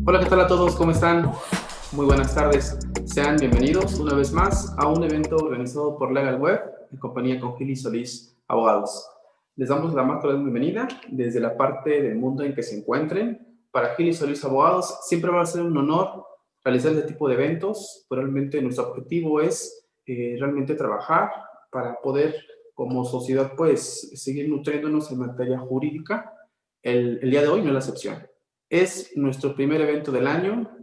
Hola, ¿qué tal a todos? ¿Cómo están? Muy buenas tardes. Sean bienvenidos una vez más a un evento organizado por Legal Web en compañía con Gili Solís Abogados. Les damos la más cordial bienvenida desde la parte del mundo en que se encuentren. Para Gili Solís Abogados siempre va a ser un honor realizar este tipo de eventos. Pero realmente nuestro objetivo es realmente trabajar para poder como sociedad pues seguir nutriéndonos en materia jurídica. El día de hoy no es la excepción. Es nuestro primer evento del año.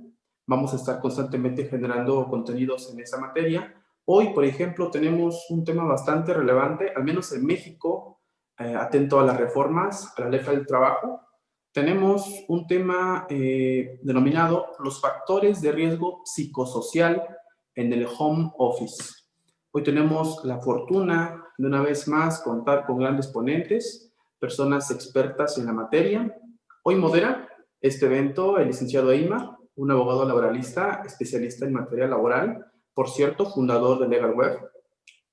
Vamos a estar constantemente generando contenidos en esa materia. Hoy, por ejemplo, tenemos un tema bastante relevante, al menos en México, atento a las reformas, a la ley del trabajo. Tenemos un tema denominado los factores de riesgo psicosocial en el home office. Hoy tenemos la fortuna de una vez más contar con grandes ponentes, personas expertas en la materia. Hoy modera este evento el licenciado Eymar, un abogado laboralista especialista en materia laboral, por cierto, fundador de Legal Web.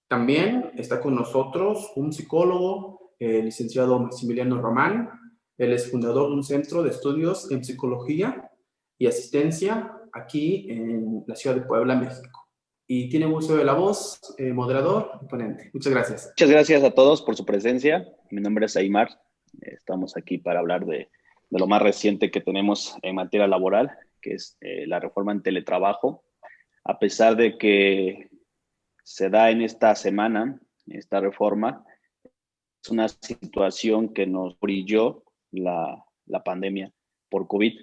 También está con nosotros un psicólogo, el licenciado Maximiliano Román. Él es fundador de un centro de estudios en psicología y asistencia aquí en la ciudad de Puebla, México. Y tiene uso de la voz, moderador y ponente. Muchas gracias. Muchas gracias a todos por su presencia. Mi nombre es Eymar. Estamos aquí para hablar de lo más reciente que tenemos en materia laboral, que es la reforma en teletrabajo. A pesar de que se da en esta semana esta reforma, es una situación que nos brilló la pandemia por COVID.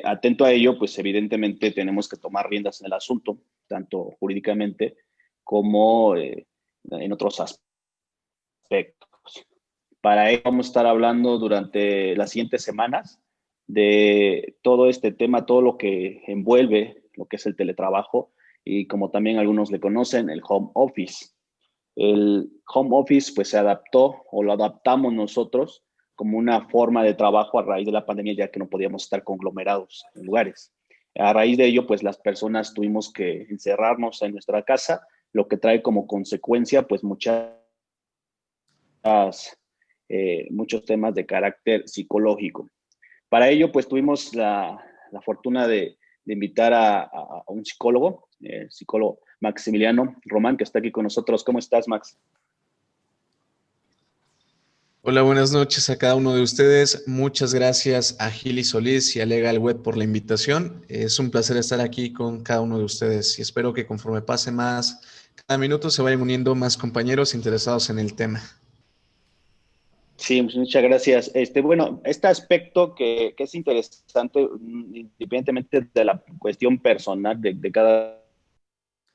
Atento a ello, pues evidentemente tenemos que tomar riendas en el asunto, tanto jurídicamente como en otros aspectos. Para ello vamos a estar hablando durante las siguientes semanas de todo este tema, todo lo que envuelve lo que es el teletrabajo y como también algunos le conocen, el home office. El home office pues se adaptó o lo adaptamos nosotros como una forma de trabajo a raíz de la pandemia, ya que no podíamos estar conglomerados en lugares. A raíz de ello, pues las personas tuvimos que encerrarnos en nuestra casa, lo que trae como consecuencia pues muchos temas de carácter psicológico. Para ello, pues tuvimos la fortuna de invitar a un psicólogo, psicólogo Maximiliano Román, que está aquí con nosotros. ¿Cómo estás, Max? Hola, buenas noches a cada uno de ustedes. Muchas gracias a Gili Solís y a Legal Web por la invitación. Es un placer estar aquí con cada uno de ustedes y espero que conforme pase más, cada minuto se vayan uniendo más compañeros interesados en el tema. Sí, muchas gracias. Bueno, este aspecto que es interesante, independientemente de la cuestión personal de cada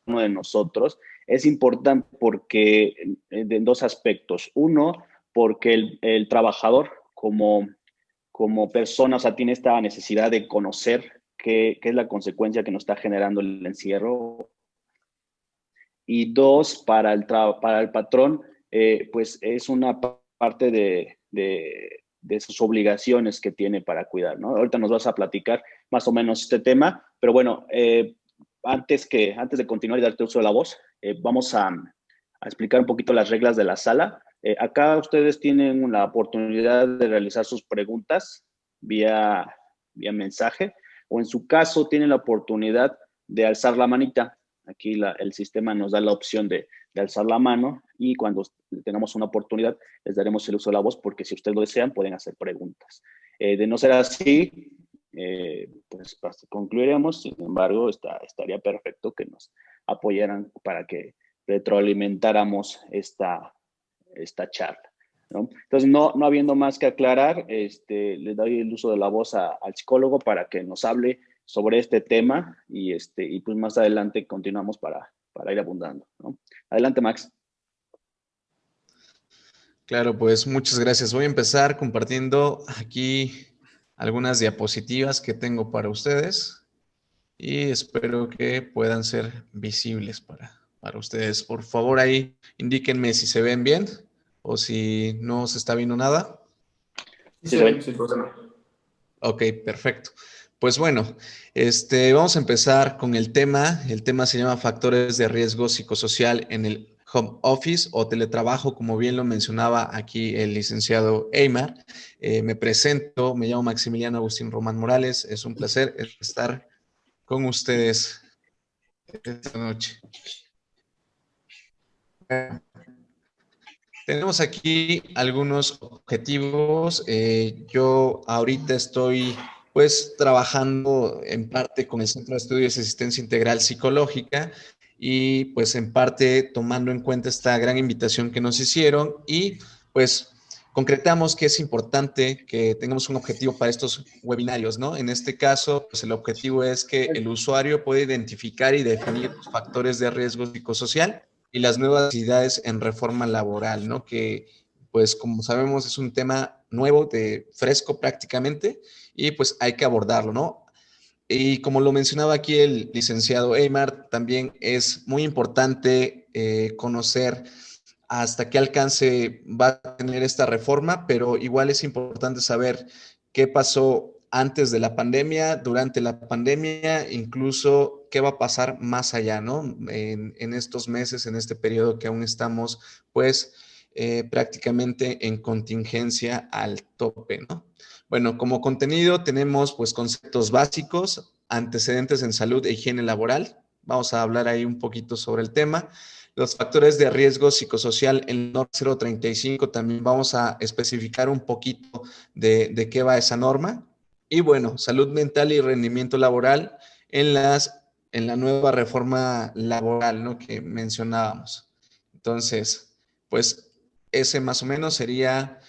uno de nosotros, es importante porque en dos aspectos. Uno, porque el trabajador como persona, o sea, tiene esta necesidad de conocer qué es la consecuencia que nos está generando el encierro. Y dos, para el patrón, pues es una parte de sus obligaciones que tiene para cuidar, ¿no? Ahorita nos vas a platicar más o menos este tema, pero bueno, antes de continuar y darte uso de la voz, vamos a explicar un poquito las reglas de la sala. Acá ustedes tienen la oportunidad de realizar sus preguntas vía mensaje, o en su caso tienen la oportunidad de alzar la manita. Aquí el sistema nos da la opción de alzar la mano y cuando tengamos una oportunidad les daremos el uso de la voz porque si ustedes lo desean pueden hacer preguntas. De no ser así, pues concluiremos. Sin embargo, estaría perfecto que nos apoyaran para que retroalimentáramos esta charla, ¿no? Entonces, no habiendo más que aclarar, le doy el uso de la voz al psicólogo para que nos hable sobre este tema y pues más adelante continuamos para ir abundando, ¿no? Adelante, Max. Claro, pues muchas gracias. Voy a empezar compartiendo aquí algunas diapositivas que tengo para ustedes y espero que puedan ser visibles para para ustedes. Por favor, ahí indíquenme si se ven bien o si no se está viendo nada. Sí, se ven, sin problema. Ok, perfecto. Pues bueno, vamos a empezar con el tema. El tema se llama factores de riesgo psicosocial en el home office o teletrabajo, como bien lo mencionaba aquí el licenciado Eymar. Me presento, me llamo Maximiliano Agustín Román Morales. Es un placer estar con ustedes esta noche. Tenemos aquí algunos objetivos. Yo ahorita estoy pues trabajando en parte con el Centro de Estudios de Asistencia Integral Psicológica y pues en parte tomando en cuenta esta gran invitación que nos hicieron y pues concretamos que es importante que tengamos un objetivo para estos webinarios, ¿no? En este caso, pues el objetivo es que el usuario pueda identificar y definir los factores de riesgo psicosocial y las nuevas necesidades en reforma laboral, ¿no? Que, pues, como sabemos, es un tema nuevo, de fresco prácticamente, y pues hay que abordarlo, ¿no? Y como lo mencionaba aquí el licenciado Eymar, también es muy importante conocer hasta qué alcance va a tener esta reforma, pero igual es importante saber qué pasó antes de la pandemia, durante la pandemia, incluso qué va a pasar más allá, ¿no? En estos meses, en este periodo que aún estamos, pues, prácticamente en contingencia al tope, ¿no? Bueno, como contenido tenemos, pues, conceptos básicos, antecedentes en salud e higiene laboral. Vamos a hablar ahí un poquito sobre el tema. Los factores de riesgo psicosocial en NOR 035 también vamos a especificar un poquito de qué va esa norma. Y bueno, salud mental y rendimiento laboral en, en la nueva reforma laboral, ¿no? Que mencionábamos. Entonces, pues ese más o menos sería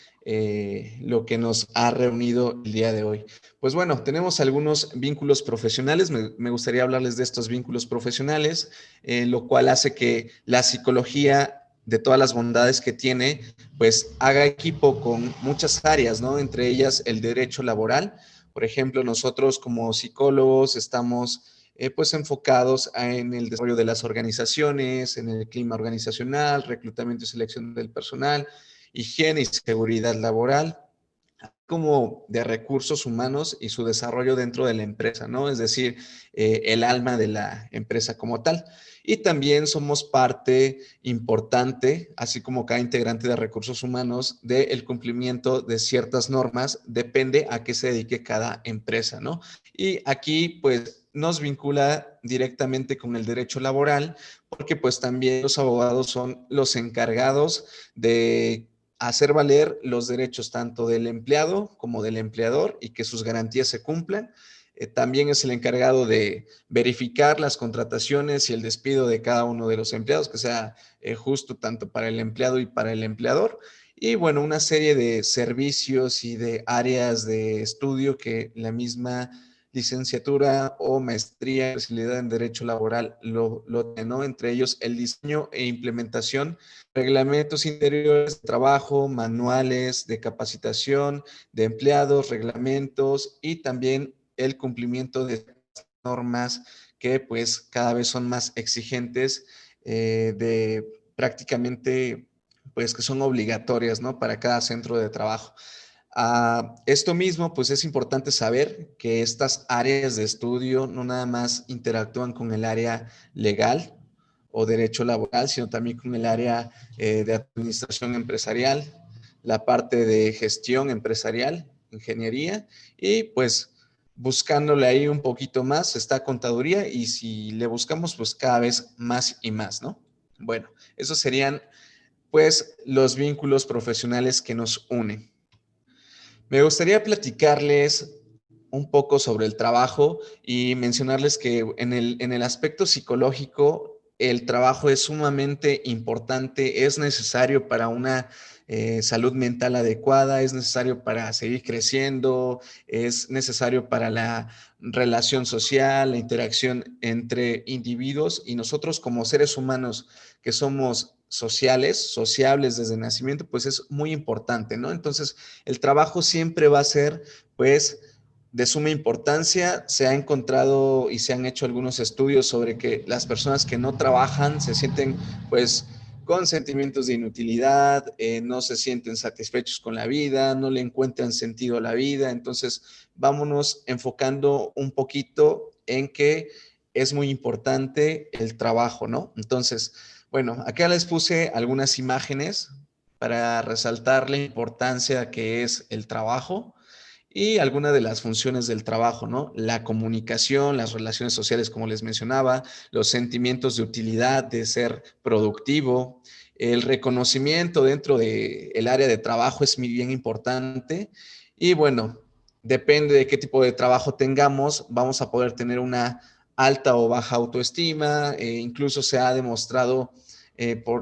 lo que nos ha reunido el día de hoy. Pues bueno, tenemos algunos vínculos profesionales. Me gustaría hablarles de estos vínculos profesionales, lo cual hace que la psicología, de todas las bondades que tiene, pues haga equipo con muchas áreas, ¿no? Entre ellas el derecho laboral. Por ejemplo, nosotros como psicólogos estamos pues enfocados en el desarrollo de las organizaciones, en el clima organizacional, reclutamiento y selección del personal, higiene y seguridad laboral, como de recursos humanos y su desarrollo dentro de la empresa, ¿no? Es decir, el alma de la empresa como tal. Y también somos parte importante, así como cada integrante de recursos humanos, del cumplimiento de ciertas normas, depende a qué se dedique cada empresa, ¿no? Y aquí, pues, nos vincula directamente con el derecho laboral, porque pues también los abogados son los encargados de hacer valer los derechos tanto del empleado como del empleador y que sus garantías se cumplan. También es el encargado de verificar las contrataciones y el despido de cada uno de los empleados, que sea justo tanto para el empleado y para el empleador. Y bueno, una serie de servicios y de áreas de estudio que la misma licenciatura o maestría, especialidad en Derecho Laboral lo ¿no? Entre ellos el diseño e implementación, reglamentos interiores de trabajo, manuales de capacitación de empleados, reglamentos y también el cumplimiento de normas que pues cada vez son más exigentes de prácticamente pues que son obligatorias, ¿no? Para cada centro de trabajo. Esto mismo, pues es importante saber que estas áreas de estudio no nada más interactúan con el área legal o derecho laboral, sino también con el área de administración empresarial, la parte de gestión empresarial, ingeniería, y pues buscándole ahí un poquito más está contaduría y si le buscamos, pues cada vez más y más, ¿no? Bueno, esos serían pues los vínculos profesionales que nos unen. Me gustaría platicarles un poco sobre el trabajo y mencionarles que en el aspecto psicológico, el trabajo es sumamente importante, es necesario para una salud mental adecuada, es necesario para seguir creciendo, es necesario para la relación social, la interacción entre individuos y nosotros como seres humanos que somos sociales, sociables desde el nacimiento, pues es muy importante, ¿no? Entonces, el trabajo siempre va a ser, pues, de suma importancia. Se ha encontrado y se han hecho algunos estudios sobre que las personas que no trabajan se sienten pues con sentimientos de inutilidad, no se sienten satisfechos con la vida, no le encuentran sentido a la vida. Entonces, vámonos enfocando un poquito en que es muy importante el trabajo, ¿no? Entonces, bueno, acá les puse algunas imágenes para resaltar la importancia que es el trabajo y algunas de las funciones del trabajo, ¿no? La comunicación, las relaciones sociales, como les mencionaba, los sentimientos de utilidad, de ser productivo, el reconocimiento dentro del área de trabajo es muy bien importante. Y bueno, depende de qué tipo de trabajo tengamos, vamos a poder tener una alta o baja autoestima. Incluso se ha demostrado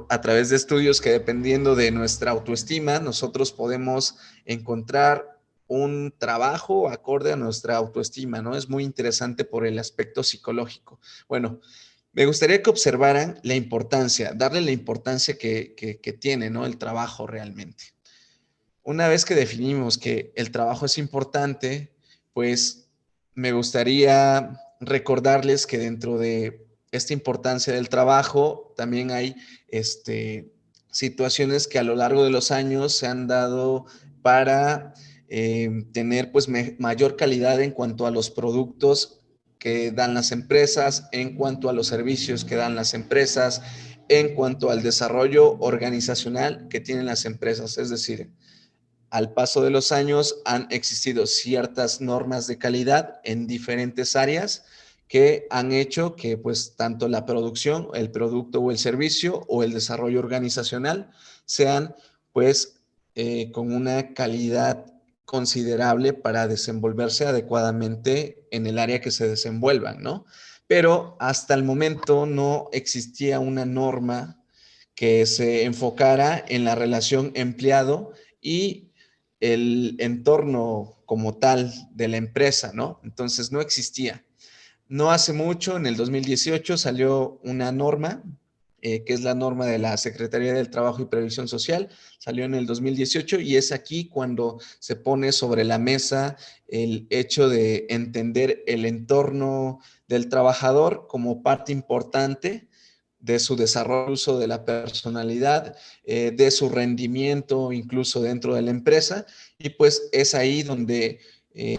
a través de estudios que dependiendo de nuestra autoestima, nosotros podemos encontrar un trabajo acorde a nuestra autoestima, ¿no? Es muy interesante por el aspecto psicológico. Bueno, me gustaría que observaran la importancia, darle la importancia que tiene, ¿no? El trabajo realmente. Una vez que definimos que el trabajo es importante, pues me gustaría recordarles que dentro de esta importancia del trabajo también hay situaciones que a lo largo de los años se han dado para tener pues mayor calidad en cuanto a los productos que dan las empresas, en cuanto a los servicios que dan las empresas, en cuanto al desarrollo organizacional que tienen las empresas. Es decir, al paso de los años han existido ciertas normas de calidad en diferentes áreas que han hecho que pues tanto la producción, el producto o el servicio o el desarrollo organizacional sean pues con una calidad considerable para desenvolverse adecuadamente en el área que se desenvuelvan, ¿no? Pero hasta el momento no existía una norma que se enfocara en la relación empleado y el entorno como tal de la empresa, ¿no? Entonces no existía. No hace mucho, en el 2018, salió una norma, que es la norma de la Secretaría del Trabajo y Previsión Social, salió en el 2018 y es aquí cuando se pone sobre la mesa el hecho de entender el entorno del trabajador como parte importante de su desarrollo, uso de la personalidad, de su rendimiento incluso dentro de la empresa. Y pues es ahí donde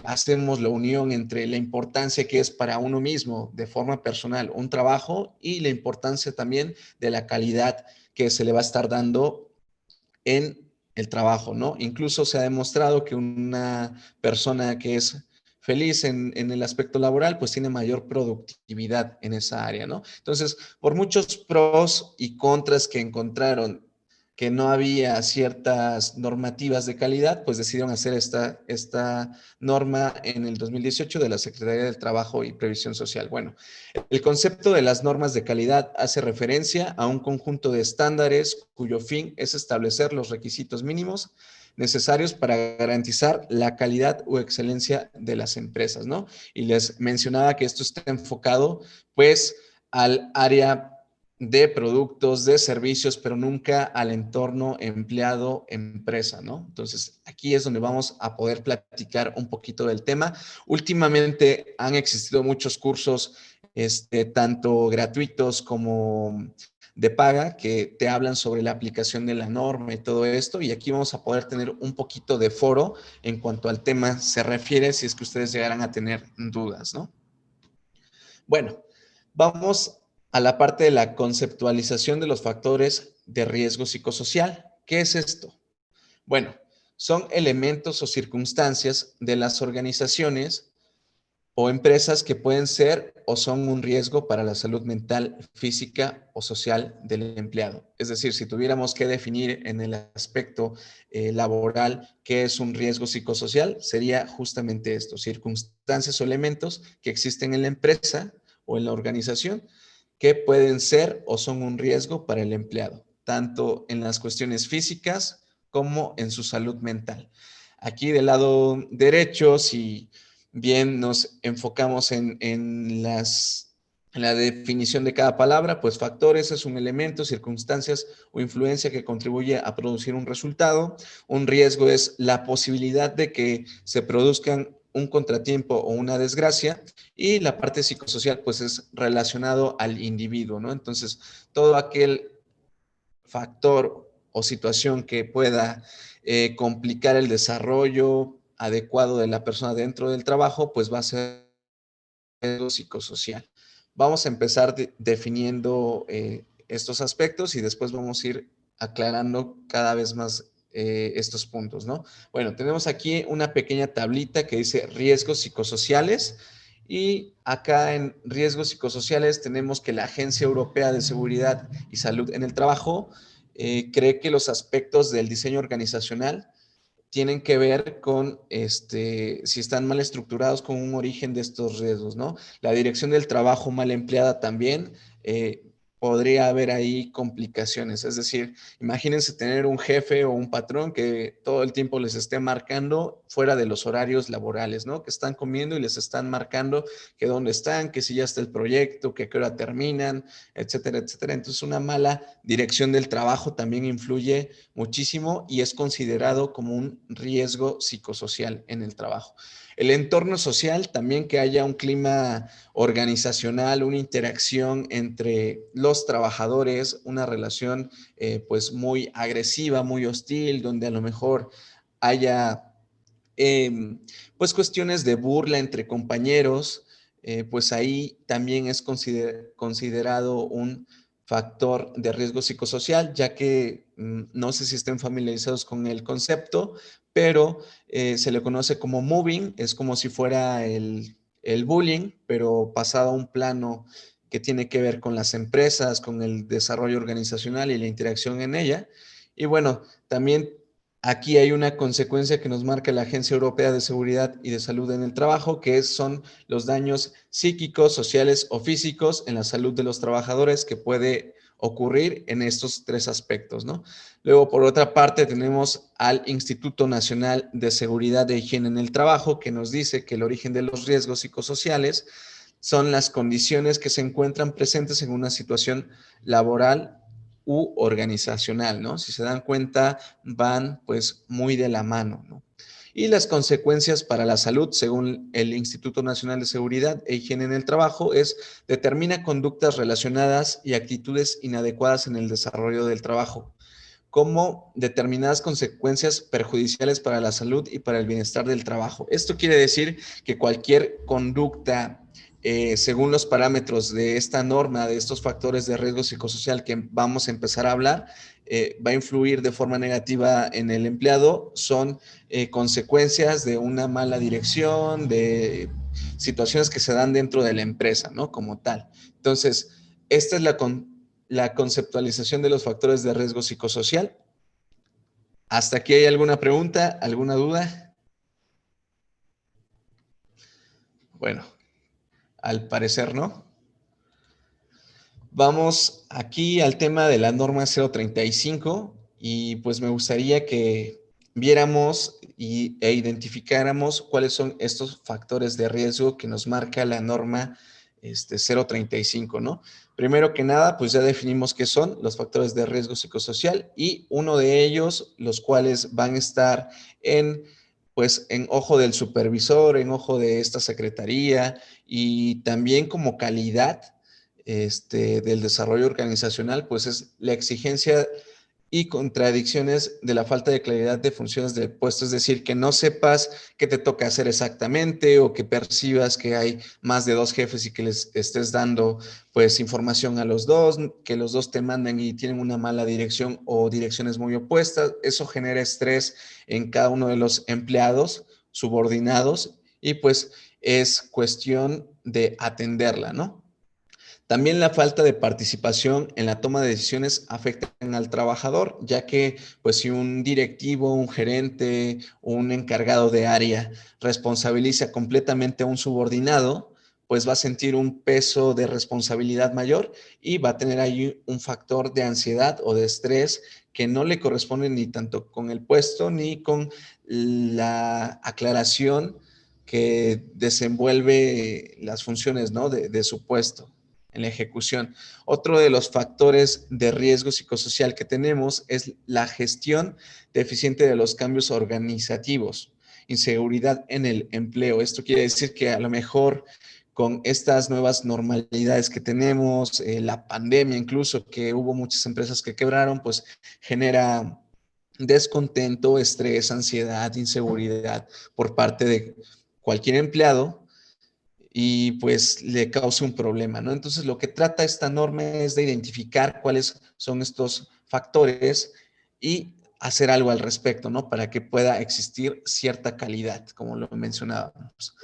hacemos la unión entre la importancia que es para uno mismo de forma personal un trabajo y la importancia también de la calidad que se le va a estar dando en el trabajo, ¿no? Incluso se ha demostrado que una persona que es feliz en el aspecto laboral, pues tiene mayor productividad en esa área, ¿no? Entonces, por muchos pros y contras que encontraron que no había ciertas normativas de calidad, pues decidieron hacer esta norma en el 2018 de la Secretaría del Trabajo y Previsión Social. Bueno, el concepto de las normas de calidad hace referencia a un conjunto de estándares cuyo fin es establecer los requisitos mínimos necesarios para garantizar la calidad o excelencia de las empresas, ¿no? Y les mencionaba que esto está enfocado, pues, al área de productos, de servicios, pero nunca al entorno empleado-empresa, ¿no? Entonces, aquí es donde vamos a poder platicar un poquito del tema. Últimamente han existido muchos cursos, tanto gratuitos como de paga, que te hablan sobre la aplicación de la norma y todo esto, y aquí vamos a poder tener un poquito de foro en cuanto al tema se refiere, si es que ustedes llegaran a tener dudas, ¿no? Bueno, vamos a la parte de la conceptualización de los factores de riesgo psicosocial. ¿Qué es esto? Bueno, son elementos o circunstancias de las organizaciones o empresas que pueden ser o son un riesgo para la salud mental, física o social del empleado. Es decir, si tuviéramos que definir en el aspecto laboral qué es un riesgo psicosocial, sería justamente esto, circunstancias o elementos que existen en la empresa o en la organización que pueden ser o son un riesgo para el empleado, tanto en las cuestiones físicas como en su salud mental. Aquí del lado derecho, si bien nos enfocamos en la definición de cada palabra, pues factores es un elemento, circunstancias o influencia que contribuye a producir un resultado. Un riesgo es la posibilidad de que se produzcan un contratiempo o una desgracia, y la parte psicosocial pues es relacionado al individuo, ¿no? Entonces, todo aquel factor o situación que pueda complicar el desarrollo adecuado de la persona dentro del trabajo, pues va a ser riesgo psicosocial. Vamos a empezar definiendo estos aspectos y después vamos a ir aclarando cada vez más estos puntos, ¿no? Bueno, tenemos aquí una pequeña tablita que dice riesgos psicosociales, y acá en riesgos psicosociales tenemos que la Agencia Europea de Seguridad y Salud en el Trabajo cree que los aspectos del diseño organizacional tienen que ver con si están mal estructurados, con un origen de estos riesgos, ¿no? La dirección del trabajo mal empleada también podría haber ahí complicaciones. Es decir, imagínense tener un jefe o un patrón que todo el tiempo les esté marcando fuera de los horarios laborales, ¿no? Que están comiendo y les están marcando que dónde están, que si ya está el proyecto, que a qué hora terminan, etcétera, etcétera. Entonces, una mala dirección del trabajo también influye muchísimo y es considerado como un riesgo psicosocial en el trabajo. El entorno social, también que haya un clima organizacional, una interacción entre los trabajadores, una relación pues muy agresiva, muy hostil, donde a lo mejor haya pues cuestiones de burla entre compañeros, pues ahí también es considerado un factor de riesgo psicosocial, ya que no sé si estén familiarizados con el concepto, pero se le conoce como mobbing, es como si fuera el bullying, pero pasado a un plano que tiene que ver con las empresas, con el desarrollo organizacional y la interacción en ella. Y bueno, también aquí hay una consecuencia que nos marca la Agencia Europea de Seguridad y de Salud en el Trabajo, que son los daños psíquicos, sociales o físicos en la salud de los trabajadores que puede ocurrir en estos tres aspectos, ¿no? Luego, por otra parte, tenemos al Instituto Nacional de Seguridad e Higiene en el Trabajo, que nos dice que el origen de los riesgos psicosociales son las condiciones que se encuentran presentes en una situación laboral u organizacional, ¿no? Si se dan cuenta, van pues muy de la mano, ¿no? Y las consecuencias para la salud, según el Instituto Nacional de Seguridad e Higiene en el Trabajo, es determina conductas relacionadas y actitudes inadecuadas en el desarrollo del trabajo, como determinadas consecuencias perjudiciales para la salud y para el bienestar del trabajo. Esto quiere decir que cualquier conducta, según los parámetros de esta norma, de estos factores de riesgo psicosocial que vamos a empezar a hablar, va a influir de forma negativa en el empleado, son consecuencias de una mala dirección, de situaciones que se dan dentro de la empresa, ¿no? Como tal. Entonces, esta es la conceptualización de los factores de riesgo psicosocial. ¿Hasta aquí hay alguna pregunta, alguna duda? Bueno, al parecer no. Vamos aquí al tema de la norma 035 y pues me gustaría que viéramos e identificáramos cuáles son estos factores de riesgo que nos marca la norma 035, ¿no? Primero que nada, pues ya definimos qué son los factores de riesgo psicosocial y uno de ellos, los cuales van a estar pues en ojo del supervisor, en ojo de esta secretaría y también como calidad del desarrollo organizacional, pues es la exigencia y contradicciones de la falta de claridad de funciones del puesto, es decir, que no sepas qué te toca hacer exactamente o que percibas que hay más de dos jefes y que les estés dando pues información a los dos, que los dos te mandan y tienen una mala dirección o direcciones muy opuestas. Eso genera estrés en cada uno de los empleados subordinados y pues es cuestión de atenderla, ¿no? También la falta de participación en la toma de decisiones afecta al trabajador, ya que pues si un directivo, un gerente, un encargado de área responsabiliza completamente a un subordinado, pues va a sentir un peso de responsabilidad mayor y va a tener ahí un factor de ansiedad o de estrés que no le corresponde ni tanto con el puesto ni con la aclaración que desenvuelve las funciones, ¿no? de su puesto en la ejecución. Otro de los factores de riesgo psicosocial que tenemos es la gestión deficiente de los cambios organizativos inseguridad en el empleo. Esto quiere decir que a lo mejor con estas nuevas normalidades que tenemos, la pandemia incluso, que hubo muchas empresas que quebraron, pues genera descontento, estrés, ansiedad, inseguridad por parte de cualquier empleado y pues le causa un problema, ¿no? Entonces lo que trata esta norma es de identificar cuáles son estos factores y hacer algo al respecto, ¿no? Para que pueda existir cierta calidad, como lo mencionábamos.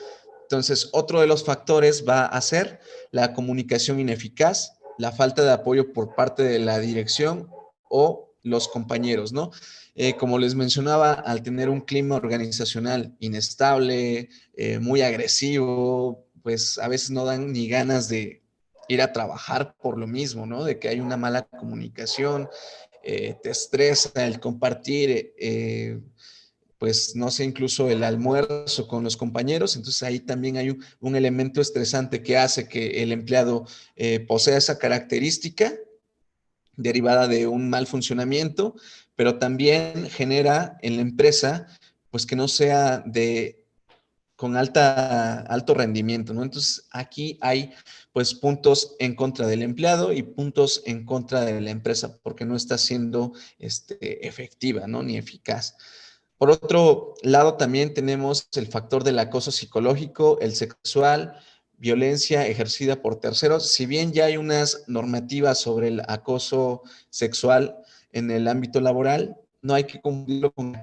Entonces, otro de los factores va a ser la comunicación ineficaz, la falta de apoyo por parte de la dirección o los compañeros, ¿no? Como les mencionaba, al tener un clima organizacional inestable, muy agresivo, pues a veces no dan ni ganas de ir a trabajar por lo mismo, ¿no? De que hay una mala comunicación, te estresa el compartir, pues no sé, incluso el almuerzo con los compañeros, entonces ahí también hay un elemento estresante que hace que el empleado posea esa característica derivada de un mal funcionamiento, pero también genera en la empresa, pues que no sea con alto rendimiento, ¿no? Entonces aquí hay pues puntos en contra del empleado y puntos en contra de la empresa, porque no está siendo efectiva, ¿no? Ni eficaz. Por otro lado, también tenemos el factor del acoso psicológico, el sexual, violencia ejercida por terceros. Si bien ya hay unas normativas sobre el acoso sexual en el ámbito laboral, no hay que cumplirlo con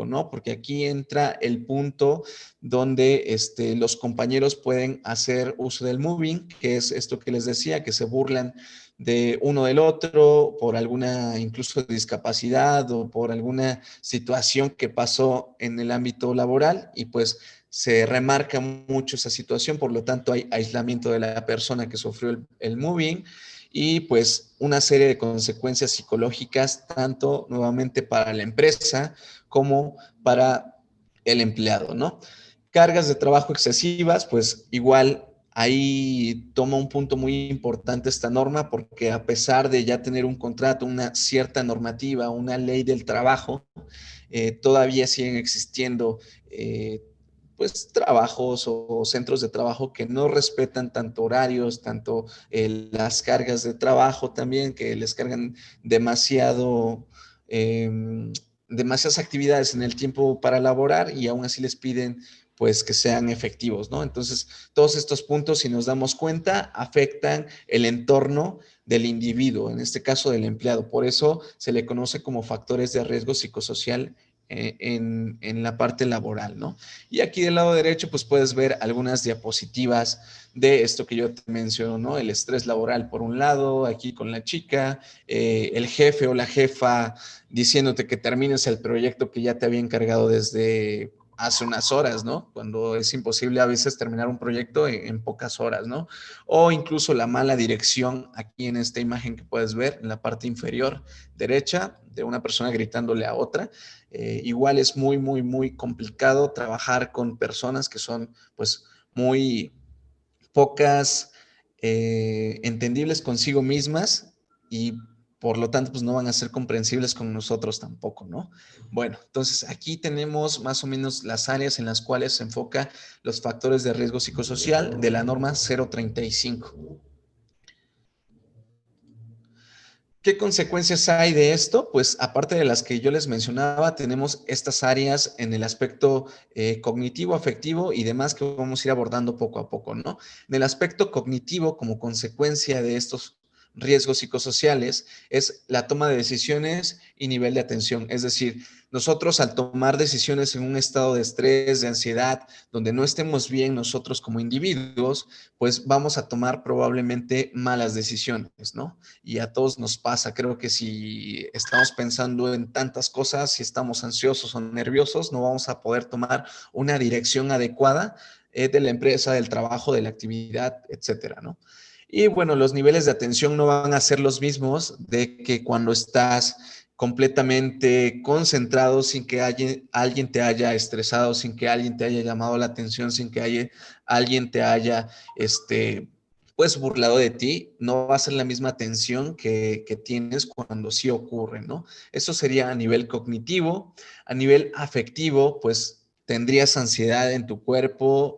¿no? Porque aquí entra el punto donde los compañeros pueden hacer uso del moving, que es esto que les decía, que se burlan de uno del otro por alguna incluso discapacidad o por alguna situación que pasó en el ámbito laboral y pues se remarca mucho esa situación, por lo tanto hay aislamiento de la persona que sufrió el moving y pues una serie de consecuencias psicológicas, tanto nuevamente para la empresa como para el empleado, ¿no? Cargas de trabajo excesivas, pues igual ahí toma un punto muy importante esta norma porque a pesar de ya tener un contrato, una cierta normativa, una ley del trabajo, todavía siguen existiendo pues trabajos o centros de trabajo que no respetan tanto horarios, tanto las cargas de trabajo también, que les cargan demasiado, demasiadas actividades en el tiempo para laborar y aún así les piden pues que sean efectivos, ¿no? Entonces, todos estos puntos, si nos damos cuenta, afectan el entorno del individuo, en este caso del empleado. Por eso se le conoce como factores de riesgo psicosocial en la parte laboral, ¿no? Y aquí del lado derecho, pues puedes ver algunas diapositivas de esto que yo te menciono, ¿no? El estrés laboral por un lado, aquí con la chica, el jefe o la jefa diciéndote que termines el proyecto que ya te había encargado desde hace unas horas, ¿no? Cuando es imposible a veces terminar un proyecto en pocas horas, ¿no? O incluso la mala dirección aquí en esta imagen que puedes ver en la parte inferior derecha de una persona gritándole a otra. Igual es muy, muy, muy complicado trabajar con personas que son pues muy pocas entendibles consigo mismas y por lo tanto pues no van a ser comprensibles con nosotros tampoco, ¿no? Bueno, entonces aquí tenemos más o menos las áreas en las cuales se enfoca los factores de riesgo psicosocial de la norma 035. ¿Qué consecuencias hay de esto? Pues aparte de las que yo les mencionaba, tenemos estas áreas en el aspecto cognitivo, afectivo y demás que vamos a ir abordando poco a poco, ¿no? En el aspecto cognitivo, como consecuencia de estos riesgos psicosociales, es la toma de decisiones y nivel de atención. Es decir, nosotros al tomar decisiones en un estado de estrés, de ansiedad, donde no estemos bien nosotros como individuos, pues vamos a tomar probablemente malas decisiones, ¿no? Y a todos nos pasa. Creo que si estamos pensando en tantas cosas, si estamos ansiosos o nerviosos, no vamos a poder tomar una dirección adecuada de la empresa, del trabajo, de la actividad, etcétera, ¿no? Y bueno, los niveles de atención no van a ser los mismos de que cuando estás completamente concentrado sin que alguien te haya estresado, sin que alguien te haya llamado la atención, sin que alguien te haya pues burlado de ti, no va a ser la misma tensión que tienes cuando sí ocurre, ¿no? Eso sería a nivel cognitivo. A nivel afectivo, pues tendrías ansiedad en tu cuerpo,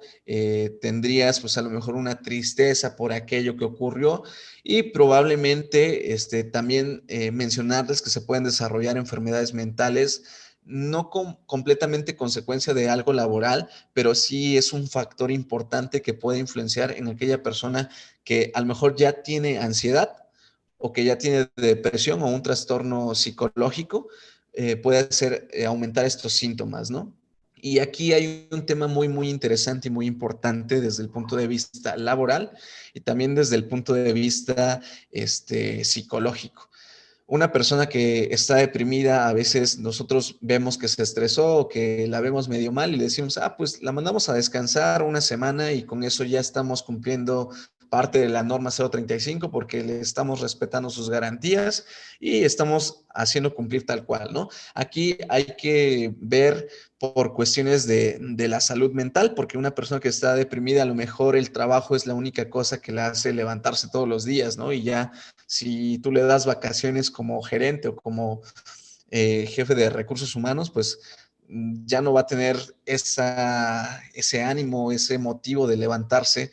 tendrías pues a lo mejor una tristeza por aquello que ocurrió y probablemente también mencionarles que se pueden desarrollar enfermedades mentales, no completamente consecuencia de algo laboral, pero sí es un factor importante que puede influenciar en aquella persona que a lo mejor ya tiene ansiedad o que ya tiene depresión o un trastorno psicológico, puede hacer aumentar estos síntomas, ¿no? Y aquí hay un tema muy, muy interesante y muy importante desde el punto de vista laboral y también desde el punto de vista psicológico. Una persona que está deprimida, a veces nosotros vemos que se estresó o que la vemos medio mal y le decimos, pues la mandamos a descansar una semana y con eso ya estamos cumpliendo parte de la norma 035 porque le estamos respetando sus garantías y estamos haciendo cumplir tal cual, ¿no? Aquí hay que ver por cuestiones de la salud mental, porque una persona que está deprimida, a lo mejor el trabajo es la única cosa que la hace levantarse todos los días, ¿no? Y ya si tú le das vacaciones como gerente o como jefe de recursos humanos, pues ya no va a tener ese ánimo, ese motivo de levantarse,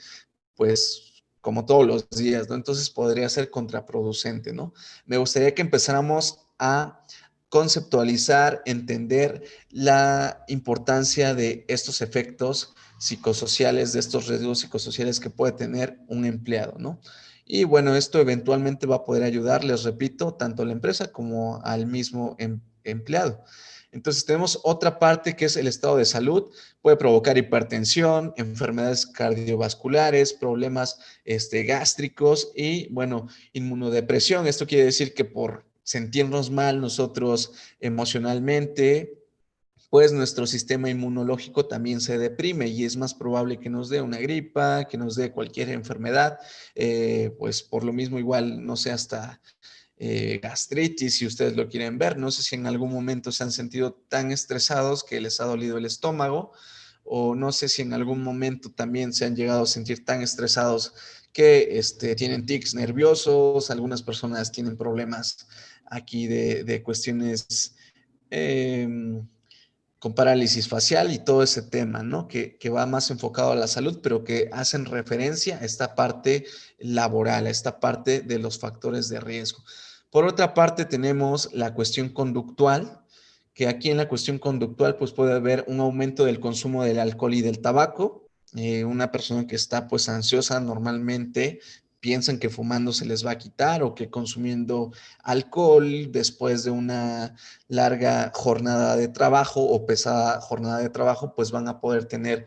pues como todos los días, ¿no? Entonces podría ser contraproducente, ¿no? Me gustaría que empezáramos a conceptualizar, entender la importancia de estos efectos psicosociales, de estos riesgos psicosociales que puede tener un empleado, ¿no? Y bueno, esto eventualmente va a poder ayudar, les repito, tanto a la empresa como al mismo empleado. Entonces tenemos otra parte que es el estado de salud. Puede provocar hipertensión, enfermedades cardiovasculares, problemas gástricos y, bueno, inmunodepresión. Esto quiere decir que por sentirnos mal nosotros emocionalmente, pues nuestro sistema inmunológico también se deprime y es más probable que nos dé una gripa, que nos dé cualquier enfermedad, pues por lo mismo igual, no sé, hasta gastritis, si ustedes lo quieren ver. No sé si en algún momento se han sentido tan estresados que les ha dolido el estómago, o no sé si en algún momento también se han llegado a sentir tan estresados que tienen tics nerviosos. Algunas personas tienen problemas aquí de cuestiones eh, con parálisis facial y todo ese tema, ¿no? Que va más enfocado a la salud, pero que hacen referencia a esta parte laboral, a esta parte de los factores de riesgo. Por otra parte, tenemos la cuestión conductual, que aquí en la cuestión conductual pues puede haber un aumento del consumo del alcohol y del tabaco. Una persona que está pues ansiosa normalmente piensan que fumando se les va a quitar o que consumiendo alcohol después de una larga jornada de trabajo o pesada jornada de trabajo, pues van a poder tener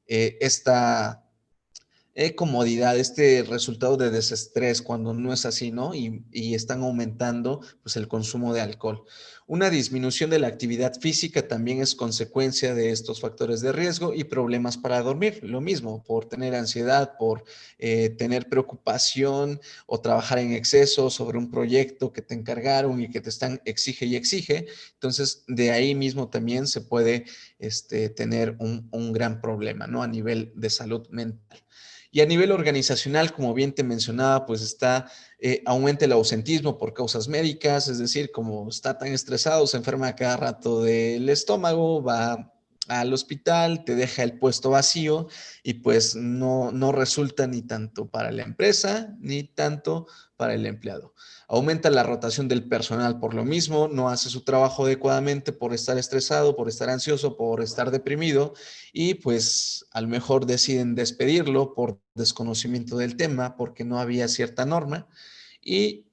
esta comodidad, este resultado de desestrés cuando no es así, ¿no? Y están aumentando pues el consumo de alcohol. Una disminución de la actividad física también es consecuencia de estos factores de riesgo y problemas para dormir. Lo mismo, por tener ansiedad, por tener preocupación o trabajar en exceso sobre un proyecto que te encargaron y que te están exige y exige. Entonces, de ahí mismo también se puede tener un gran problema, ¿no? A nivel de salud mental. Y a nivel organizacional, como bien te mencionaba, pues aumenta el ausentismo por causas médicas, es decir, como está tan estresado, se enferma cada rato del estómago, va al hospital, te deja el puesto vacío y pues no resulta ni tanto para la empresa ni tanto para el empleado. Aumenta la rotación del personal por lo mismo, no hace su trabajo adecuadamente por estar estresado, por estar ansioso, por estar deprimido y pues a lo mejor deciden despedirlo por desconocimiento del tema porque no había cierta norma y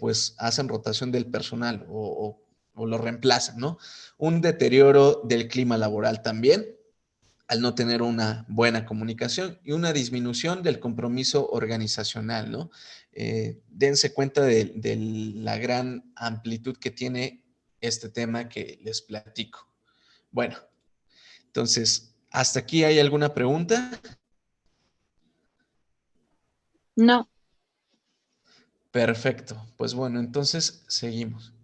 pues hacen rotación del personal o lo reemplazan, ¿no? Un deterioro del clima laboral también al no tener una buena comunicación y una disminución del compromiso organizacional, ¿no? Dense cuenta de la gran amplitud que tiene este tema que les platico. Bueno, entonces, ¿hasta aquí hay alguna pregunta? No. Perfecto. Pues bueno, entonces seguimos.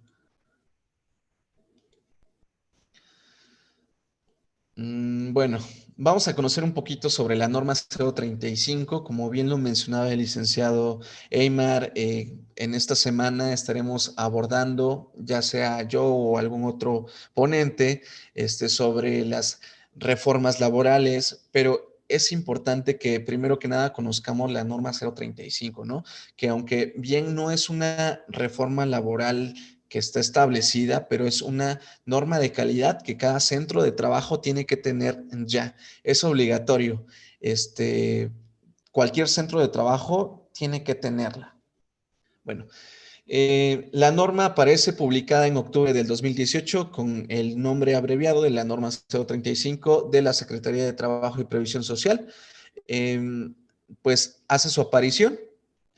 Bueno, vamos a conocer un poquito sobre la norma 035. Como bien lo mencionaba el licenciado Eymar, en esta semana estaremos abordando, ya sea yo o algún otro ponente, sobre las reformas laborales, pero es importante que primero que nada conozcamos la norma 035, ¿no? Que aunque bien no es una reforma laboral que está establecida, pero es una norma de calidad que cada centro de trabajo tiene que tener ya. Es obligatorio. Cualquier centro de trabajo tiene que tenerla. Bueno, la norma aparece publicada en octubre del 2018 con el nombre abreviado de la norma 035 de la Secretaría de Trabajo y Previsión Social. Pues hace su aparición.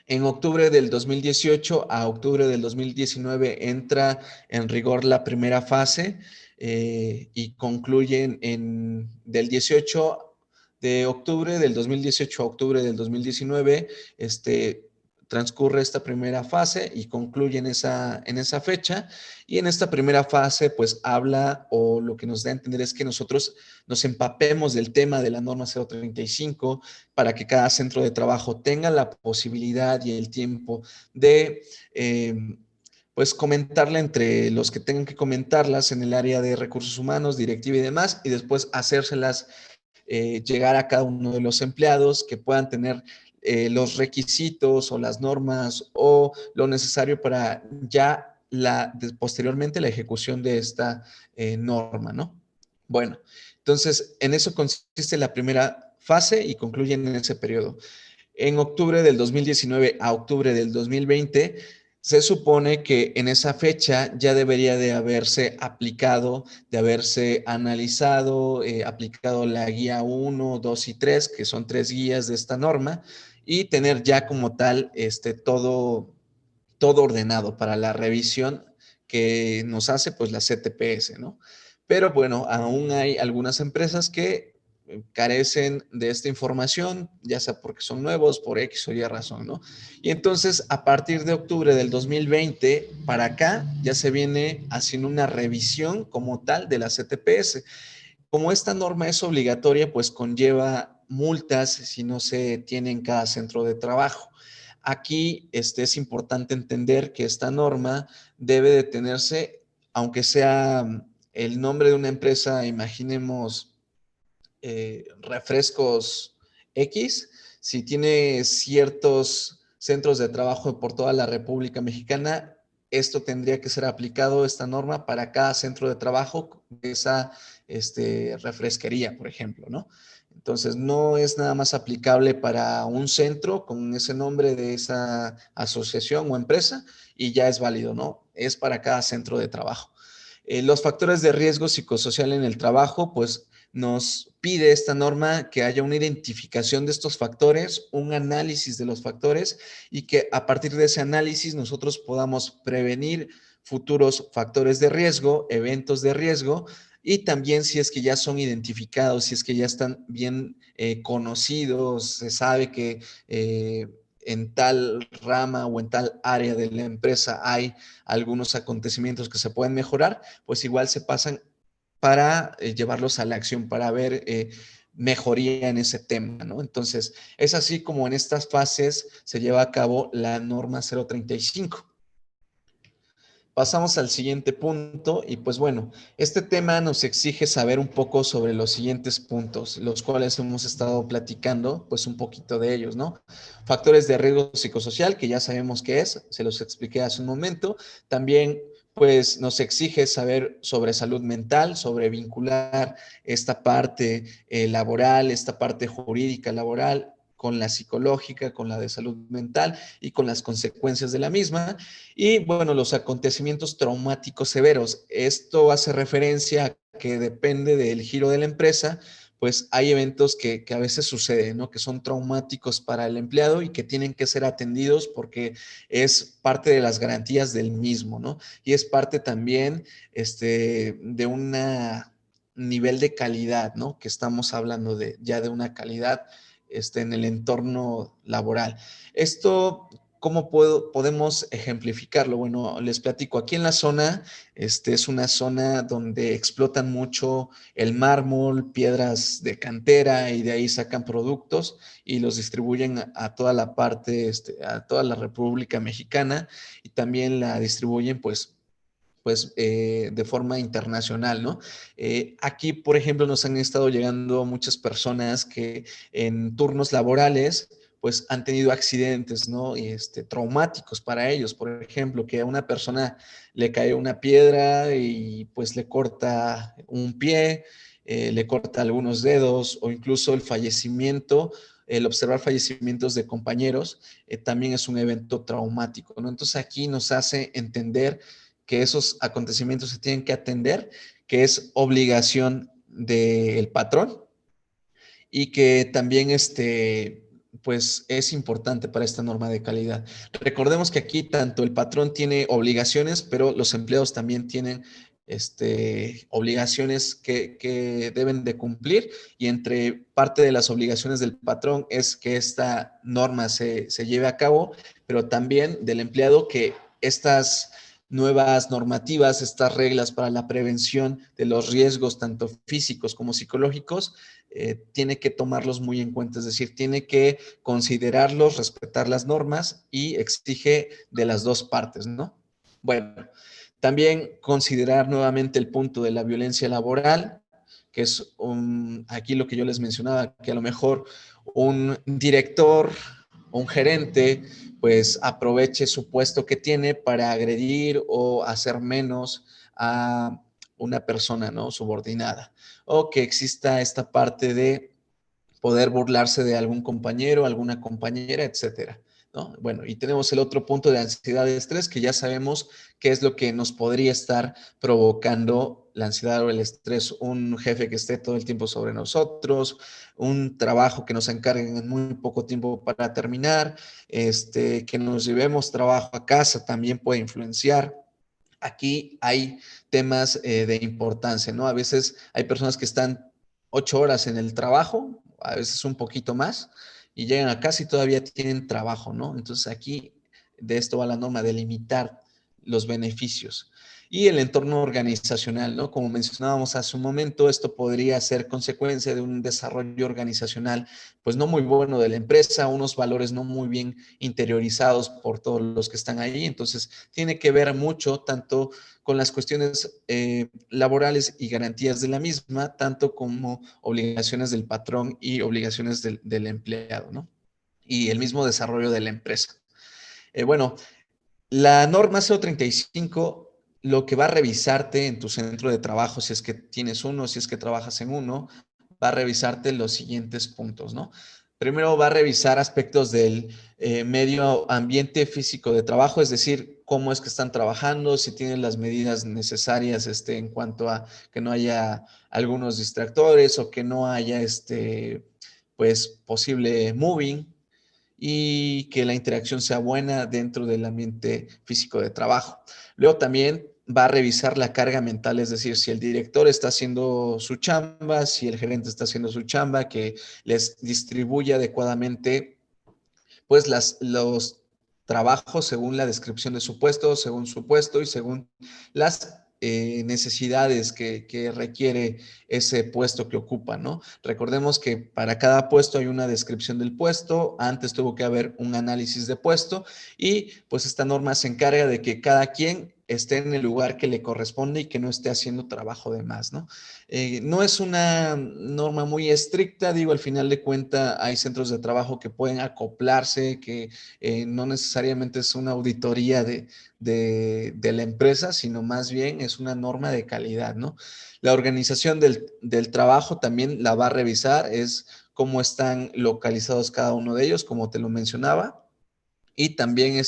En octubre del 2018 a octubre del 2019 entra en rigor la primera fase y concluye del 18 de octubre del 2018 a octubre del 2019, transcurre esta primera fase y concluye en esa fecha. Y en esta primera fase, pues habla, o lo que nos da a entender es que nosotros nos empapemos del tema de la norma 035 para que cada centro de trabajo tenga la posibilidad y el tiempo de pues comentarla entre los que tengan que comentarlas en el área de recursos humanos, directiva y demás, y después hacérselas llegar a cada uno de los empleados que puedan tener los requisitos o las normas o lo necesario para ya posteriormente la ejecución de esta norma, ¿no? Bueno, entonces en eso consiste la primera fase y concluye en ese periodo. En octubre del 2019 a octubre del 2020, se supone que en esa fecha ya debería de haberse aplicado, de haberse analizado, aplicado la guía 1, 2 y 3, que son 3 guías de esta norma, y tener ya como tal todo ordenado para la revisión que nos hace pues la CTPS, ¿no? Pero bueno, aún hay algunas empresas que carecen de esta información, ya sea porque son nuevos, por X o Y razón, ¿no? Y entonces, a partir de octubre del 2020 para acá, ya se viene haciendo una revisión como tal de la CTPS. Como esta norma es obligatoria, pues conlleva multas si no se tiene en cada centro de trabajo. Aquí es importante entender que esta norma debe de tenerse, aunque sea el nombre de una empresa, imaginemos refrescos X, si tiene ciertos centros de trabajo por toda la República Mexicana, esto tendría que ser aplicado, esta norma, para cada centro de trabajo de esa refresquería, por ejemplo, ¿no? Entonces, no es nada más aplicable para un centro con ese nombre de esa asociación o empresa y ya es válido, ¿no? Es para cada centro de trabajo. Los factores de riesgo psicosocial en el trabajo, pues nos pide esta norma que haya una identificación de estos factores, un análisis de los factores y que a partir de ese análisis nosotros podamos prevenir futuros factores de riesgo, eventos de riesgo y también si es que ya son identificados, si es que ya están bien conocidos, se sabe que en tal rama o en tal área de la empresa hay algunos acontecimientos que se pueden mejorar, pues igual se pasan para llevarlos a la acción, para ver mejoría en ese tema, ¿no? Entonces, es así como en estas fases se lleva a cabo la norma 035. Pasamos al siguiente punto y pues bueno, este tema nos exige saber un poco sobre los siguientes puntos, los cuales hemos estado platicando, pues un poquito de ellos, ¿no? Factores de riesgo psicosocial, que ya sabemos qué es, se los expliqué hace un momento. También pues nos exige saber sobre salud mental, sobre vincular esta parte laboral, esta parte jurídica laboral con la psicológica, con la de salud mental y con las consecuencias de la misma. Y bueno, los acontecimientos traumáticos severos. Esto hace referencia a que depende del giro de la empresa, pues hay eventos que a veces suceden, ¿no? Que son traumáticos para el empleado y que tienen que ser atendidos porque es parte de las garantías del mismo, ¿no? Y es parte también de un nivel de calidad, ¿no? Que estamos hablando ya de una calidad en el entorno laboral. Esto, ¿cómo podemos ejemplificarlo? Bueno, les platico, aquí en la zona, es una zona donde explotan mucho el mármol, piedras de cantera y de ahí sacan productos y los distribuyen a toda la parte, a toda la República Mexicana y también la distribuyen pues pues de forma internacional, ¿no? Aquí, por ejemplo, nos han estado llegando muchas personas que en turnos laborales pues han tenido accidentes, ¿no? Y traumáticos para ellos. Por ejemplo, que a una persona le cae una piedra y pues le corta un pie, le corta algunos dedos o incluso el fallecimiento, el observar fallecimientos de compañeros, también es un evento traumático, ¿no? Entonces aquí nos hace entender que esos acontecimientos se tienen que atender, que es obligación del patrón y que también pues es importante para esta norma de calidad. Recordemos que aquí tanto el patrón tiene obligaciones, pero los empleados también tienen obligaciones que deben de cumplir, y entre parte de las obligaciones del patrón es que esta norma se lleve a cabo, pero también del empleado que estas nuevas normativas, estas reglas para la prevención de los riesgos tanto físicos como psicológicos, tiene que tomarlos muy en cuenta, es decir, tiene que considerarlos, respetar las normas y exige de las dos partes, ¿no? Bueno, también considerar nuevamente el punto de la violencia laboral, que es aquí lo que yo les mencionaba, que a lo mejor un director o un gerente pues aproveche su puesto que tiene para agredir o hacer menos a una persona, ¿no? Subordinada, o que exista esta parte de poder burlarse de algún compañero, alguna compañera, etcétera, ¿no? Bueno, y tenemos el otro punto de ansiedad y estrés, que ya sabemos qué es lo que nos podría estar provocando la ansiedad o el estrés. Un jefe que esté todo el tiempo sobre nosotros, un trabajo que nos encarguen en muy poco tiempo para terminar, que nos llevemos trabajo a casa también puede influenciar. Aquí hay temas de importancia, ¿no? A veces hay personas que están 8 horas en el trabajo, a veces un poquito más, y llegan a casa y todavía tienen trabajo, ¿no? Entonces aquí de esto va la norma de limitar los beneficios. Y el entorno organizacional, ¿no? Como mencionábamos hace un momento, esto podría ser consecuencia de un desarrollo organizacional, pues no muy bueno de la empresa, unos valores no muy bien interiorizados por todos los que están ahí. Entonces, tiene que ver mucho tanto con las cuestiones laborales y garantías de la misma, tanto como obligaciones del patrón y obligaciones del empleado, ¿no? Y el mismo desarrollo de la empresa. Bueno, la norma 035 lo que va a revisarte en tu centro de trabajo, si es que tienes uno, si es que trabajas en uno, va a revisarte los siguientes puntos, ¿no? Primero va a revisar aspectos del medio ambiente físico de trabajo, es decir, cómo es que están trabajando, si tienen las medidas necesarias en cuanto a que no haya algunos distractores o que no haya pues posible moving, y que la interacción sea buena dentro del ambiente físico de trabajo. Luego también va a revisar la carga mental, es decir, si el director está haciendo su chamba, si el gerente está haciendo su chamba, que les distribuya adecuadamente pues los trabajos según la descripción de su puesto, según su puesto y según las necesidades que requiere ese puesto que ocupa, ¿no? Recordemos que para cada puesto hay una descripción del puesto, antes tuvo que haber un análisis de puesto y pues esta norma se encarga de que cada quien esté en el lugar que le corresponde y que no esté haciendo trabajo de más, ¿no? No es una norma muy estricta, digo, al final de cuentas hay centros de trabajo que pueden acoplarse, que no necesariamente es una auditoría de la empresa, sino más bien es una norma de calidad, ¿no? La organización del trabajo también la va a revisar, es cómo están localizados cada uno de ellos, como te lo mencionaba, y también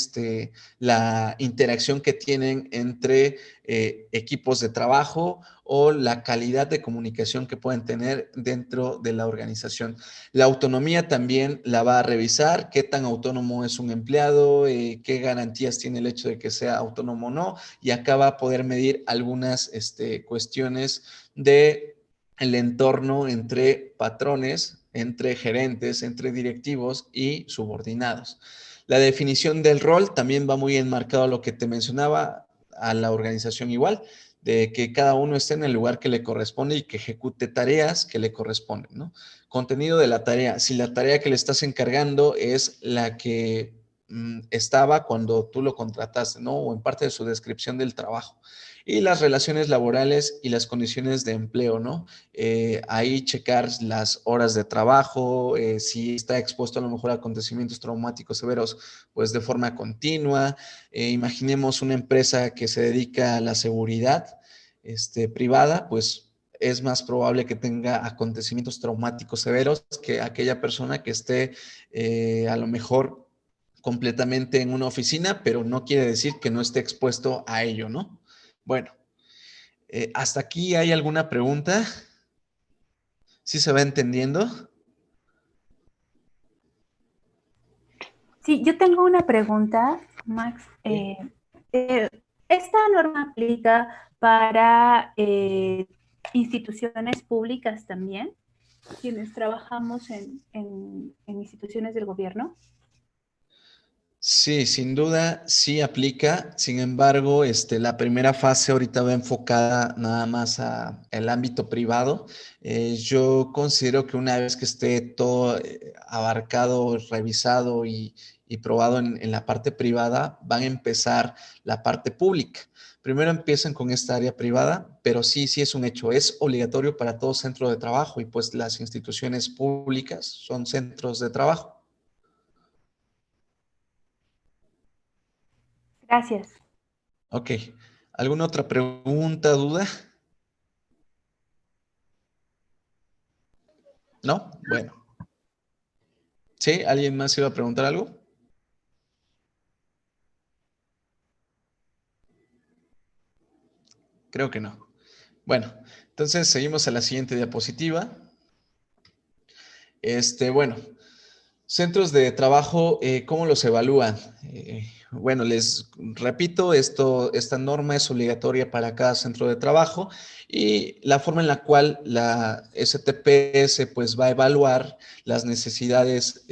la interacción que tienen entre equipos de trabajo o la calidad de comunicación que pueden tener dentro de la organización. La autonomía también la va a revisar, qué tan autónomo es un empleado, qué garantías tiene el hecho de que sea autónomo o no, y acá va a poder medir algunas cuestiones de el entorno entre patrones, entre gerentes, entre directivos y subordinados. La definición del rol también va muy enmarcado a lo que te mencionaba, a la organización igual, de que cada uno esté en el lugar que le corresponde y que ejecute tareas que le corresponden, ¿no? Contenido de la tarea. Si la tarea que le estás encargando es la que estaba cuando tú lo contrataste, ¿no? O en parte de su descripción del trabajo. Y las relaciones laborales y las condiciones de empleo, ¿no? Ahí checar las horas de trabajo, si está expuesto a lo mejor a acontecimientos traumáticos severos, pues de forma continua. Imaginemos una empresa que se dedica a la seguridad privada, pues es más probable que tenga acontecimientos traumáticos severos que aquella persona que esté a lo mejor completamente en una oficina, pero no quiere decir que no esté expuesto a ello, ¿no? Bueno, ¿hasta aquí hay alguna pregunta? ¿Sí se va entendiendo? Sí, yo tengo una pregunta, Max. Eh, ¿Esta norma aplica para instituciones públicas también? Quienes trabajamos en instituciones del gobierno. Sí, sin duda sí aplica. Sin embargo, la primera fase ahorita va enfocada nada más al ámbito privado. Yo considero que una vez que esté todo abarcado, revisado y probado en la parte privada, van a empezar la parte pública. Primero empiezan con esta área privada, pero sí, sí es un hecho. Es obligatorio para todo centro de trabajo y pues las instituciones públicas son centros de trabajo. Gracias. Ok. ¿Alguna otra pregunta, duda? ¿No? Bueno. ¿Sí? ¿Alguien más iba a preguntar algo? Creo que no. Bueno, entonces seguimos a la siguiente diapositiva. Bueno, centros de trabajo, ¿cómo los evalúan? Bueno, les repito, esta norma es obligatoria para cada centro de trabajo y la forma en la cual la STPS pues va a evaluar las necesidades,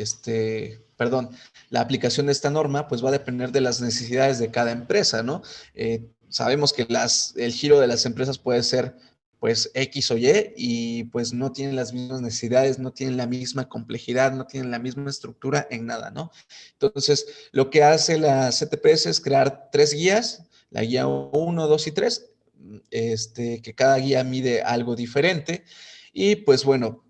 perdón, la aplicación de esta norma pues va a depender de las necesidades de cada empresa, ¿no? Sabemos que el giro de las empresas puede ser pues X o y pues no tienen las mismas necesidades, no tienen la misma complejidad, no tienen la misma estructura en nada, ¿no? Entonces, lo que hace la CTPS es crear 3 guías, la guía 1, 2 y 3, que cada guía mide algo diferente y pues bueno,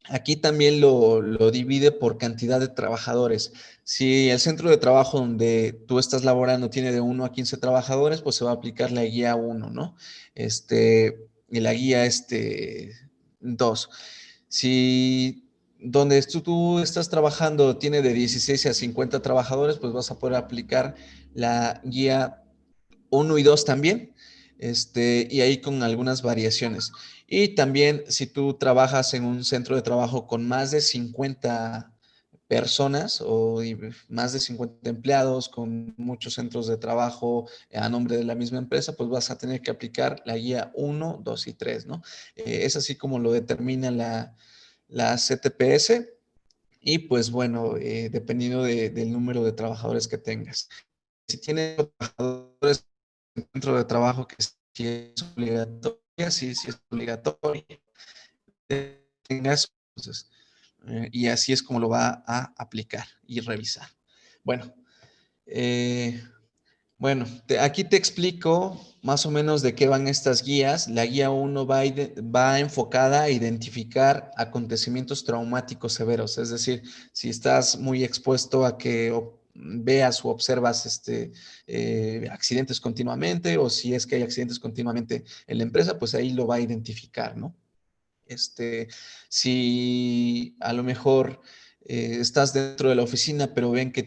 aquí también lo divide por cantidad de trabajadores. Si el centro de trabajo donde tú estás laborando tiene de 1 a 15 trabajadores, pues se va a aplicar la guía 1, ¿no? Y la guía 2. Si donde tú estás trabajando tiene de 16 a 50 trabajadores, pues vas a poder aplicar la guía 1 y 2 también, y ahí con algunas variaciones. Y también si tú trabajas en un centro de trabajo con más de 50 personas o más de 50 empleados con muchos centros de trabajo a nombre de la misma empresa, pues vas a tener que aplicar la guía 1, 2 y 3, ¿no? Es así como lo determina la CTPS y pues bueno, dependiendo del número de trabajadores que tengas. Si tienes trabajadores dentro de trabajo que sí es obligatoria, sí es obligatoria, tengas, entonces, y así es como lo va a aplicar y revisar. Bueno, eh, bueno, aquí te explico más o menos de qué van estas guías. La guía 1 va enfocada a identificar acontecimientos traumáticos severos, es decir, si estás muy expuesto a que veas o observas accidentes continuamente o si es que hay accidentes continuamente en la empresa, pues ahí lo va a identificar, ¿no? Si a lo mejor estás dentro de la oficina, pero ven que